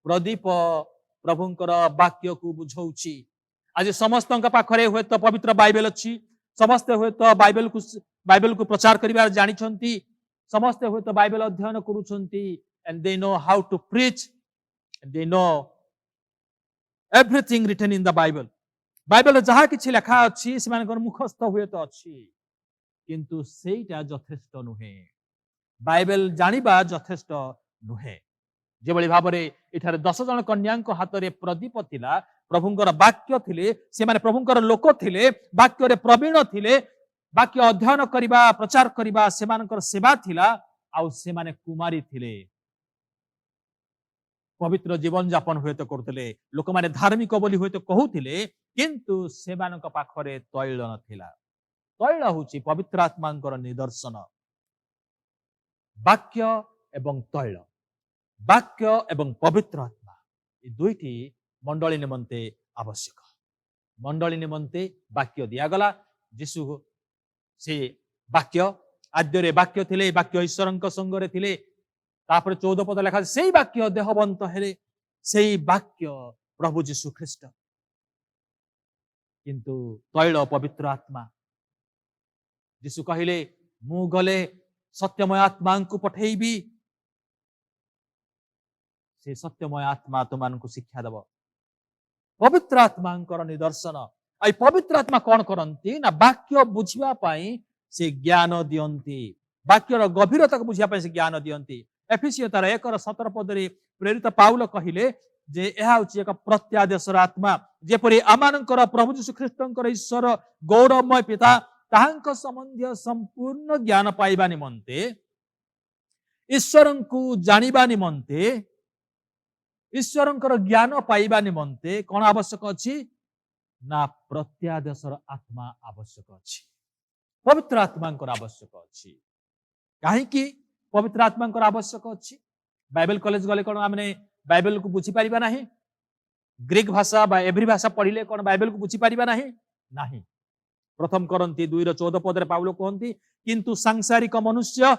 प्रदीप प्रभुंकर वाक्य को बुझाऊछि। आज समस्त पाखरे हुए तो पवित्र बाइबल अच्छी, समस्ते हुए तो बाइबल को प्रचार करिबार जानिछंती, समस्ते हुए तो बाइबल अध्ययन करूछंती, and they know how to preach, and they know everything written in the Bible. Bible जहाँ किछि लेखा अछि सेमानकर मुखस्थ हुए तो अछि, किंतु सेटा यथेष्ट नुहे। बाइबल जानिबा यथेष्ट नुहे। जेभଳି भाबरे एठारे 10 जन कन्याଙ୍କ हातरे प्रदीप थिला, प्रभुंकर वाक्य थिले, सेमाने प्रभुंकर लोक थिले, वाक्यरे प्रवीण थिले, वाक्य अध्ययन करिबा प्रचार करिबा सेमानकर सेवा थिला, आउ सेमाने कुमारी थिले। पवित्र जीवन यापन हुए तो करथिले, लोक माने धार्मिक बोली हुए तो कहूथिले, किंतु सेमानक पाखरे तैल नथिला। तैल होछि पवित्र आत्मांकर निदर्शन। वाक्य एवं तैल, वाक्य एवं पवित्र आत्मा, ये दुईटी मंडली निमंते आवश्यक। मंडली निमंते वाक्य दियागला। जीशु से वाक्य आद्यरे वाक्य थिले, वाक्य ईश्वरंक संगरे थिले। तापर 14 पद लेखा सेई वाक्य देहवंत हेले, सेई वाक्य प्रभु जीशु ख्रीष्ट। किंतु तैल पवित्र आत्मा, जीशु कहिले मु गले सत्यमय आत्मा को पठेइबी, से सत्यमय आत्मा तुमको शिक्षा देव। पवित्र आत्मांकर निदर्शन। आई पवित्र आत्मा कौन करती ना वाक्य बुझिबा पई से ज्ञान दियंती, वाक्यर गभीरता को बुझिबा पई से ज्ञान दियंती। एफिसियो तार 1:17 पदरे प्रेरित पाउल कहिले जे एहा होछि एक प्रत्यादेशर आत्मा, जेपरि आमानकर प्रभु यीशु ख्रीष्टंकर ईश्वर गौरवमय पिता ताहांक संबंधी संपूर्ण ज्ञान पाइबा निमंते, ईश्वरंकु जानिबा निमंते, ईश्वरंकर ज्ञान पाइबा निमंते कौन आवश्यक अछि ना प्रत्यादेशर आत्मा आवश्यक अछि, पवित्र आत्मांकर आवश्यक अछि। काहे कि पवित्र आत्मांकर आवश्यक अछि? बाइबल कॉलेज गले कौन आमने बाइबल को बुझी पारिबा नाही? ग्रीक भाषा बा एभ्री भाषा पढ़िले कौन बाइबल को बुझी पारिबा नाही? नाही। प्रथम करंती 2:14 पदरे पाउल कहंती, किंतु सांसारिक मनुष्य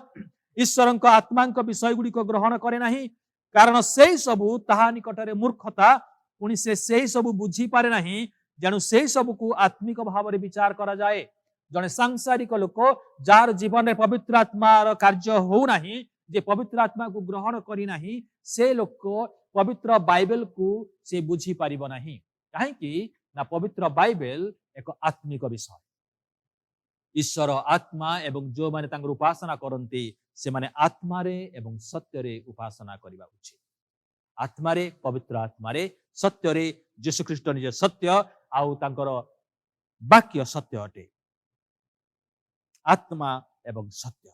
ईश्वरंक आत्मांक विषय गुडी को ग्रहण करे नाही, कारण सेई सबु ताहा निकटरे मूर्खता, पुणी से सबु बुझी पारे नाही, जेणु सेई सबु को आत्मिक भाव विचार करा जाए। जने सांसारिक लोक जार जीवन में पवित्र आत्मार कार्य हो नाही, जे पवित्र आत्मा को ग्रहण करी नाही, से लोक पवित्र बाइबल को से बुझी पारिब नाही। काहे कि ना पवित्र बाइबल एक आत्मिक विषय। ईश्वर आत्मा एवं जो माने तांकर उपासना करंती से माने आत्मारे एवं सत्यरे उपासना करिबा उचित। आत्मारे, पवित्र आत्मारे, सत्यरे, यीशु ख्रीष्ट निजे सत्य आउ तांकर वाक्य सत्य अटे। आत्मा एवं सत्य।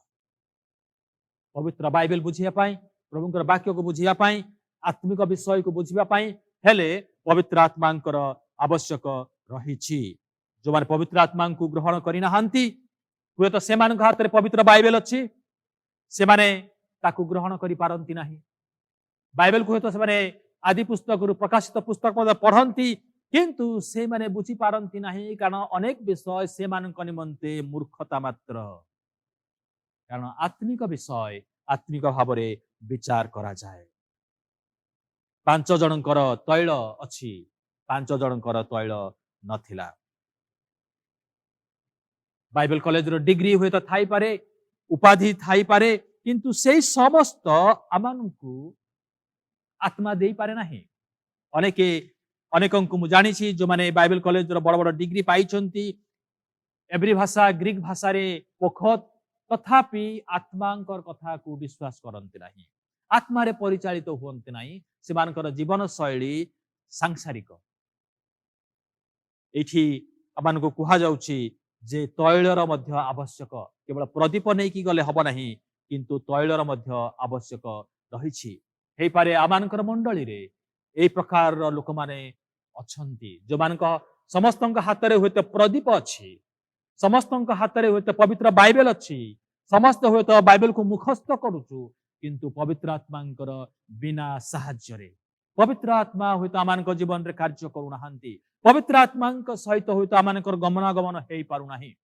पवित्र बाइबल बुझिया पाई, प्रभुंकर वाक्य को बुझिया पाई, आत्मिक विषय को बुझिया पाई हेले पवित्र आत्मांकर आवश्यक रहिछि। जो माने पवित्र आत्मा को ग्रहण करि नाहंती, हुए तो सेमान हाथ रे पवित्र बाइबल अछि, से माने ताकू ग्रहण करि पारंती नाही। बाइबल को तो से माने आदि पुस्तक रु प्रकाशित पुस्तक पढ़ंती, किंतु से माने बुझी पारंती नाही, कारण अनेक विषय से मानक निमंते मूर्खता मात्र। कारण आत्मिक विषय आत्मिक भावरे विचार करा जाए। 5 जनकर तैल अछि, 5 जनकर तैल नथिला। बाइबल कॉलेज रो डिग्री हुए तो थाई पारे, उपाधि थाई पारे, किंतु से समस्त आमानकु आत्मा देई पारे नाही। अनेकंकु मु जानिछि जो माने बाइबल कॉलेज रो बड़ बड़ डिग्री पाइछंती, एभ्री भाषा ग्रीक भाषा रे पोखत, तथापि आत्मांकर कथा को विश्वास करंती नाही, आत्मा रे परिचालित होंती नाही। सेमानकर जीवन शैली सांसारिक। एठी आमानकु कुहा जाउछि जे तैलर मध्य आवश्यक, केवल प्रदीप नहीं कि गले हब नहीं, किंतु तैलर मध्य आवश्यक रहिछि। हेई पारे आमानकर मंडली रे एई प्रकार लोक माने अछंती, जो मानक समस्तंक हाथ रे होते प्रदीप अछि, समस्तंक हाथ रे होते पवित्र बाइबल अछि, समस्त होते बाइबल को मुखस्थ करूछु, किंतु पवित्र आत्मांकर बिना साहाय्य रे पवित्र आत्मा होते आमानक जीवन रे कार्य करू नाहंती, पवित्र आत्मांक सहित होते आमानकर गमनागमन हेई पारु नाही।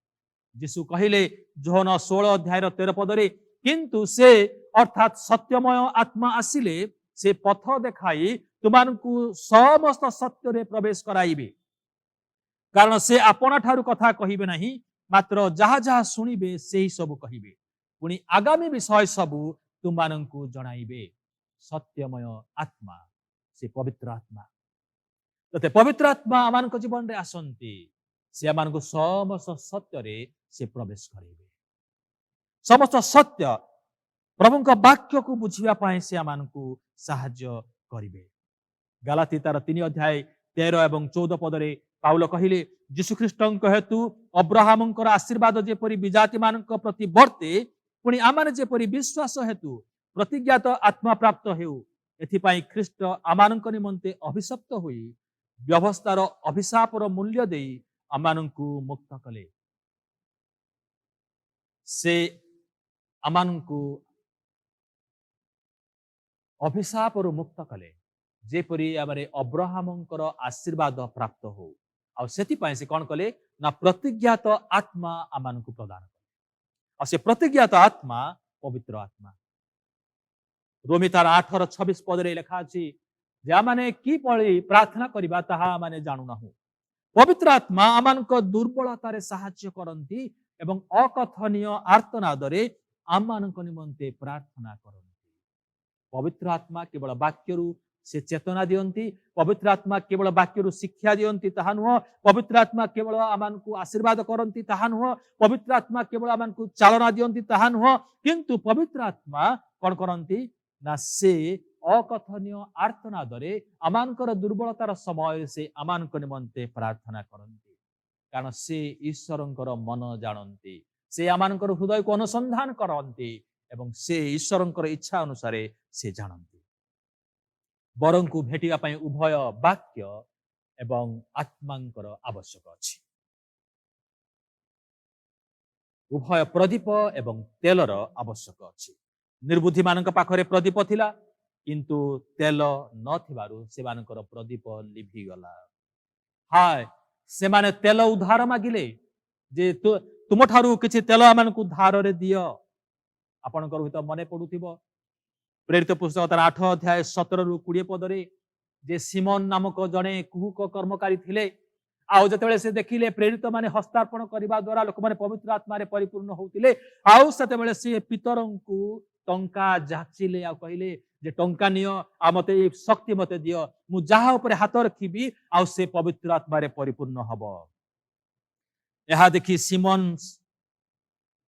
जीशु कहिले जोहन 16 अध्याय 13 पदरे, किंतु से अर्थात सत्यमय आत्मा आसिले से पथ देखाई तुमको समस्त सत्य प्रवेश कराइबे कारण से आपण ठारू कथा कहिबे नहीं मात्र जहा जहा शुणिबे से सब कहिबे पुणी आगामी विषय सबू तुमको जणाइबे सत्यमय आत्मा से पवित्र आत्मा तते पवित्र आत्मा आम जीवन में आसती से आम समस्त सत्य से प्रवेश करेंगे समस्त सत्य प्रभु वाक्य को बुझापी से आमको साहाय्य करेंगे गालाती तार 3 अध्याय 13 और 14 पदरे पाउल कहले यीशुख्रीष्ट हेतु अब्राहम आशीर्वाद जेपरी विजाति मान प्रति वर्ते पुणी आम जेपरी विश्वास हेतु प्रतिज्ञात आत्मा प्राप्त हेउ एथिपाई ख्रीष्ट आमान निमंते अभिशप्त होई व्यवस्थार अभिशापर मूल्य दे आमानଙ୍କୁ मुक्त कले से आमानଙ୍କୁ अभिशापर मुक्त कले जेपरी आमरे अब्राहमଙ୍କର आशीर्वाद प्राप्त हो आ सेतिपाई से कौन कले ना प्रतिज्ञात आत्मा आमानଙ୍କୁ प्रदान कले आ से प्रतिज्ञात आत्मा पवित्र आत्मा रोमी तार 8 और 26 पदरे लिखा अछि जे आमाने की पळी प्रार्थना करिबा ताहा आमाने जानु नाहु पवित्र आत्मा आमानक दुर्बलतारे साहाय्य करंती एवं अकथनीय आर्तनादरे आमानक निमंते प्रार्थना करंती पवित्र आत्मा केवल वाक्यरु से चेतना दियंती पवित्र आत्मा केवल वाक्यरु शिक्षा दियंती ताहा नुह पवित्र आत्मा केवल आमानकु आशीर्वाद करंती ताहा नुह पवित्र आत्मा केवल आमानकु चालना दियंती ताहा नुह किंतु पवित्र आत्मा कोन करंती ना से अकथनीय आर्तनादरे आमानकर दुर्बलतार समय से आमानक निमंते प्रार्थना करंती कारण से ईश्वरंकर मन जानती से आमानकर हृदय को अनुसंधान करंती एवं से ईश्वरंकर इच्छा अनुसार से जानती बरं को भेटिया पई उभय वाक्य एवं आत्मांकर आवश्यक अछि उभय प्रदीप एवं तेलर आवश्यक अछि निर्बुद्धि मानक पाखरे प्रदीप थिला किंतु तेल नथिबारु सेमानकर प्रदीप लिभि गला हाय से माने तेल उधार मागिले जे तुम ठारू किछि तेल आमानकु धार रे दियो आपनकर हुत मने पडुथिबो प्रेरित पुस्तक तार 8 अध्याय 17 रु 20 पदरे जे सिमोन नामक जने कुहुक कर्मकारी थिले आउ जतेबेले से देखिले प्रेरित माने हस्तार्पण करबा द्वारा लोक माने पवित्र आत्मा रे परिपूर्ण होउतिले आउ सेतेबेले से पितरंकु टंका जाचिले आ कहिले जे टंका नियो आ मते शक्ति मते दियो मु जाहा ऊपर हाथ रखिबी आ से पवित्र आत्मा रे परिपूर्ण हबो यहा देखि सिमोन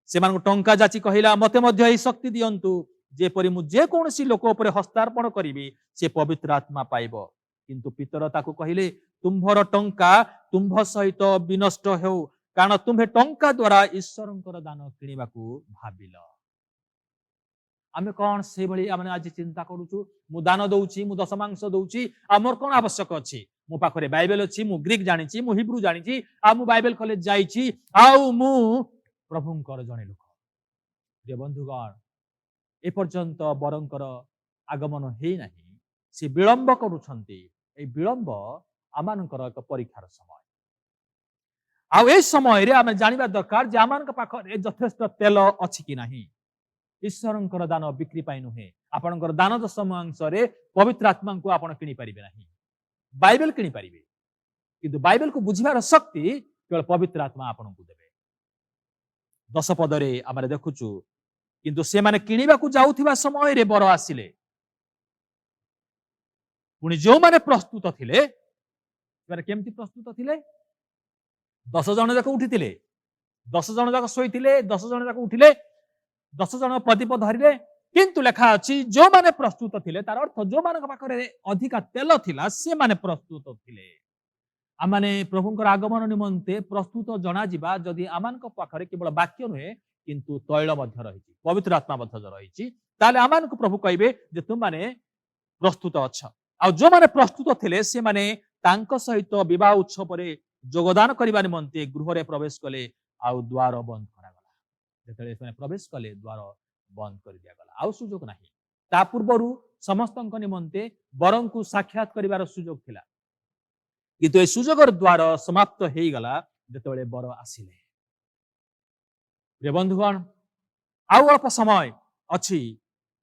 सेमान टंका जाची कहिला मते मध्य ए शक्ति दियंतु जेपरि मु जे कोनसी लोक ऊपर हस्तार्पण करिबी से पवित्र आत्मा पाइबो किंतु पितर ताकू कहिले तुम्भर टंका तुम्भ सहित विनष्ट हेउ कारण तुम्हे टंका द्वारा ईश्वरंकर दान किनिबाकू भाबिल आमे कौन से भली आमे आज चिंता करूछु मु दान दउची मु दशमांश दउची आ मोर कोन आवश्यक अछि मु पाखरे बाइबल अछि मु ग्रीक जानिछि मु हिब्रू जानिछि आ मु बाइबल कॉलेज जाइछि आउ मु प्रभुंकर जणे लोक प्रिय बंधुगण ए पर्यंत बरंकर आगमन हेई नाही से विलंब करूछंती ए विलंब आमानकर एक परीक्षार समय आउ ए समय रे आमे जानिबा दरकार जे आमानक पाखरे यथेष्ट तेल अछि कि नाही ईश्वरंकर दान बिक्री पाई नुहे आपणकर दान दशमांश रे पवित्र आत्मा को आपण किनी परिबे नाही बाइबल किनी परिबे किंतु बाइबल को बुझिबार शक्ति केवल पवित्र आत्मा आपण को देबे 10 पदरे आमे देखुछु किंतु से माने किनिबा को जाउथिबा समय रे बर आसिले पुनी जो माने प्रस्तुत थिले माने केमति प्रस्तुत थिले 10 जण जाक उठिथिले 10 जण जाक सोइथिले 10 जण जाक उठिले 10 जण प्रदीप धरिले किंतु लेखा अछि जो माने प्रस्तुत थिले तार अर्थ जो मानक पाखरे अधिका तेल थिला से माने प्रस्तुत थिले आमाने प्रभुंकर आगमन निमंते प्रस्तुत जना जिबा जदि आमानक पाखरे केवल वाक्य नुहे किंतु तैल मध्य रहिछि पवित्र आत्मा मध्य रहिछि ताले आमानक प्रभु कहबे जे तुम माने प्रस्तुत अछ आ जो माने प्रस्तुत थिले से माने तांक सहित विवाह उत्सव रे योगदान करिबा निमंते गृह रे प्रवेश कले आ द्वार बंद करागला जेतले से प्रवेश कले द्वार बंद कर दिया गला आउ सुजोग नाही ता पूर्वरु समस्तक निमंते बरं को साक्षात करिवार सुजोग थिला किंतु ए सुजोगर द्वार समाप्त हेई गला जेतले बर आसिले प्रिय बंधुगण आउ अल्प समय अछि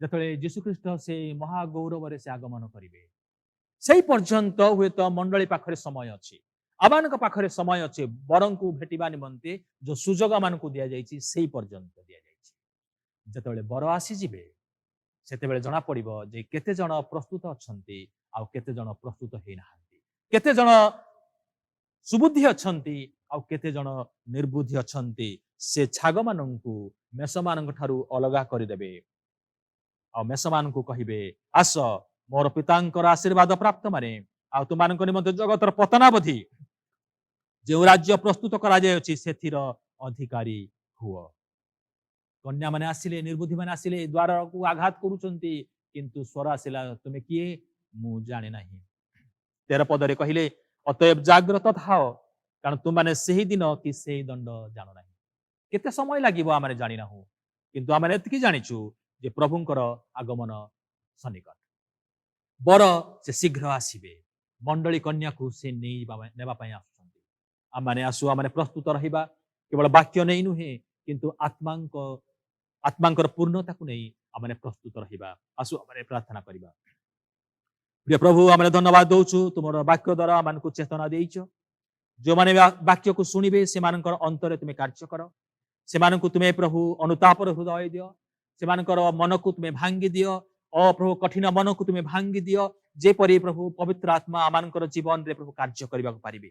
जेतले यीशु ख्रीष्ट से महागौरव रे से आगमन करिवे सेई पर्यंत हुए तो मंडली पाखरे समय अच्छी आमान पाखरे समय अच्छे बर को भेटा निमंते जो सुजोग मान दिया जाइए से पर्यंत दिया जाइए जिते बर आसीजे से जना पड़ जे केते जन प्रस्तुत अच्छा आउ केते जन प्रस्तुत होना केते जन सुबुद्धि अच्छा आउ केते जन निर्बुद्धि अच्छा से छाग मानू मेष मान अलगा करदे आ मेष मान कहे आस मोर पितांकर आशीर्वाद प्राप्त माने आ तुम निमंते जगतर पतनावधि जो राज्य प्रस्तुत कर अधिकारी हुआ कन्या माने आसिले निर्बुद्धि माने आसिले द्वार को आघात करुचंती किंतु स्वर आसिला तुमे किए मु जाने नाही 13 पदरे कहिले अतएव जाग्रत थाओ कारण तुम माने सही दिन कि सही दंड जानो नाही केते समय लागिबो आमाने जानि नाहु किंतु आमाने एतकी जानिछु जे प्रभुंकर आगमन सन्निकट बर से शीघ्र आसीबे मंडली कन्या को से नेबा पई आसुचंती आमाने आसु आमाने प्रस्तुत रहिबा केवल वाक्य नै नुहे किंतु आत्मांकर पूर्णता को नहीं आमने प्रस्तुत रहिबा आसु आमने प्रार्थना करिबा प्रिय प्रभु आमने धन्यवाद दउछु तुमर वाक्य द्वारा आमनको चेतना देइछो जो माने वाक्य को सुनिबे से मानकर अंतरे तुमे कार्य कर से माननको तुमे प्रभु अनुतापर हृदय दियो से मानकर मन को तुमे भांगी दियो ओ प्रभु कठिन मन को तुमे भांगी दियो जे परि प्रभु पवित्र आत्मा आमनकर जीवन रे प्रभु कार्य करबा पारिबे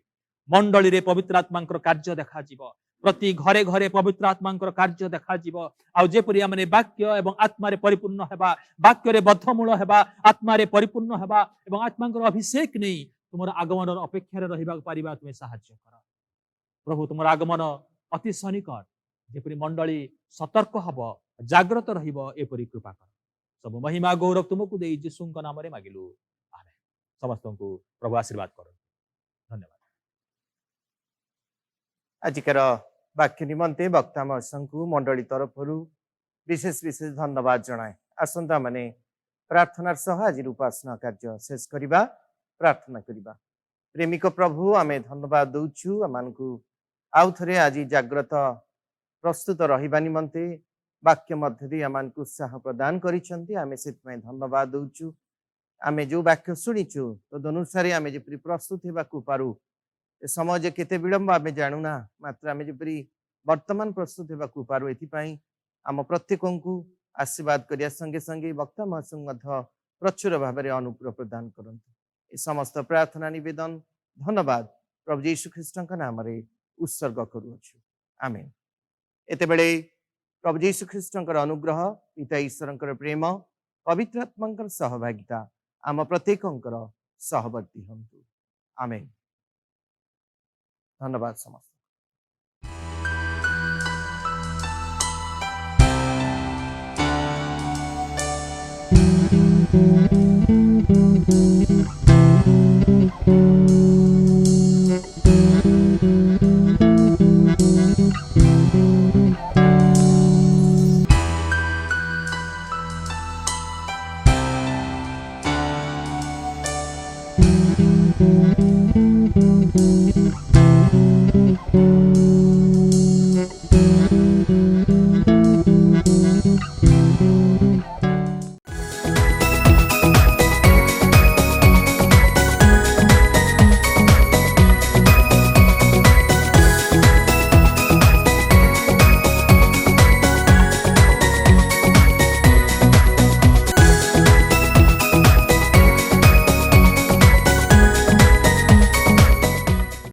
मंडली रे पवित्र आत्मांकर कार्य देखा जीवो प्रति घरे घरे पवित्र आत्मांकर कार्य देखा जीवो आ जेपरि आमने वाक्य एवं आत्मा रे परिपूर्ण हेबा वाक्य रे बद्धमूल हेबा आत्मा रे परिपूर्ण हेबा एवं आत्मांकर अभिषेक नै तुमर आगमन अपेक्षा रे रहिबा पारिबा तुमे सहाय्य कर प्रभु तुमर आगमन अति सनिकट जेपरि मंडली सतर्क हब जागृत रहिबो एपरि कृपा कर सब महिमा गौरव तुमको देई यीशुଙ୍କ नामरे मागिलु आमेन समस्तଙ୍କୁ प्रभु आशीर्वाद कर धन्यवाद आजिकर वाक्य निमंते वक्ता महोदय मंडली तरफ विशेष विशेष धन्यवाद जनाए आसंता माने प्रार्थनार सह आज उपासना कार्य शेष करिबा प्रार्थना करिबा प्रेमिक प्रभु आमे धन्यवाद दउछु आमानकु आउ थरे आज जागृत प्रस्तुत रहिबा निमंते वाक्य मध्य आमानकु उत्साह प्रदान करिसंती आमे सेतमै धन्यवाद दउछु आमे जो वाक्य सुनिछु तदनुसार आमे जेपरि प्रस्तुत हेबाकु पारू समय जे केते विलंब आमे जानुना मात्र आमे जेपरि वर्तमान प्रस्तुत हेबाकु पारू एथिपई आम प्रत्येकଙ୍କୁ आशीर्वाद करिया संगे संगे वक्ता महासंघ मध्य प्रचुर भाव में अनुग्रह प्रदान करंतु ए समस्त प्रार्थना निवेदन धन्यवाद प्रभु यीशु ख्रीष्टଙ୍କ नामरे उत्सर्ग करूछु आमेन एते बेले प्रभु यीशु ख्रीष्टଙ୍କର अनुग्रह पिता ईश्वरଙ୍କର प्रेम पवित्र आत्माଙ୍କର सहभागिता आम प्रत्येकଙ୍କର सहवर्ती हंतु आमेन धन्यवाद समस्त।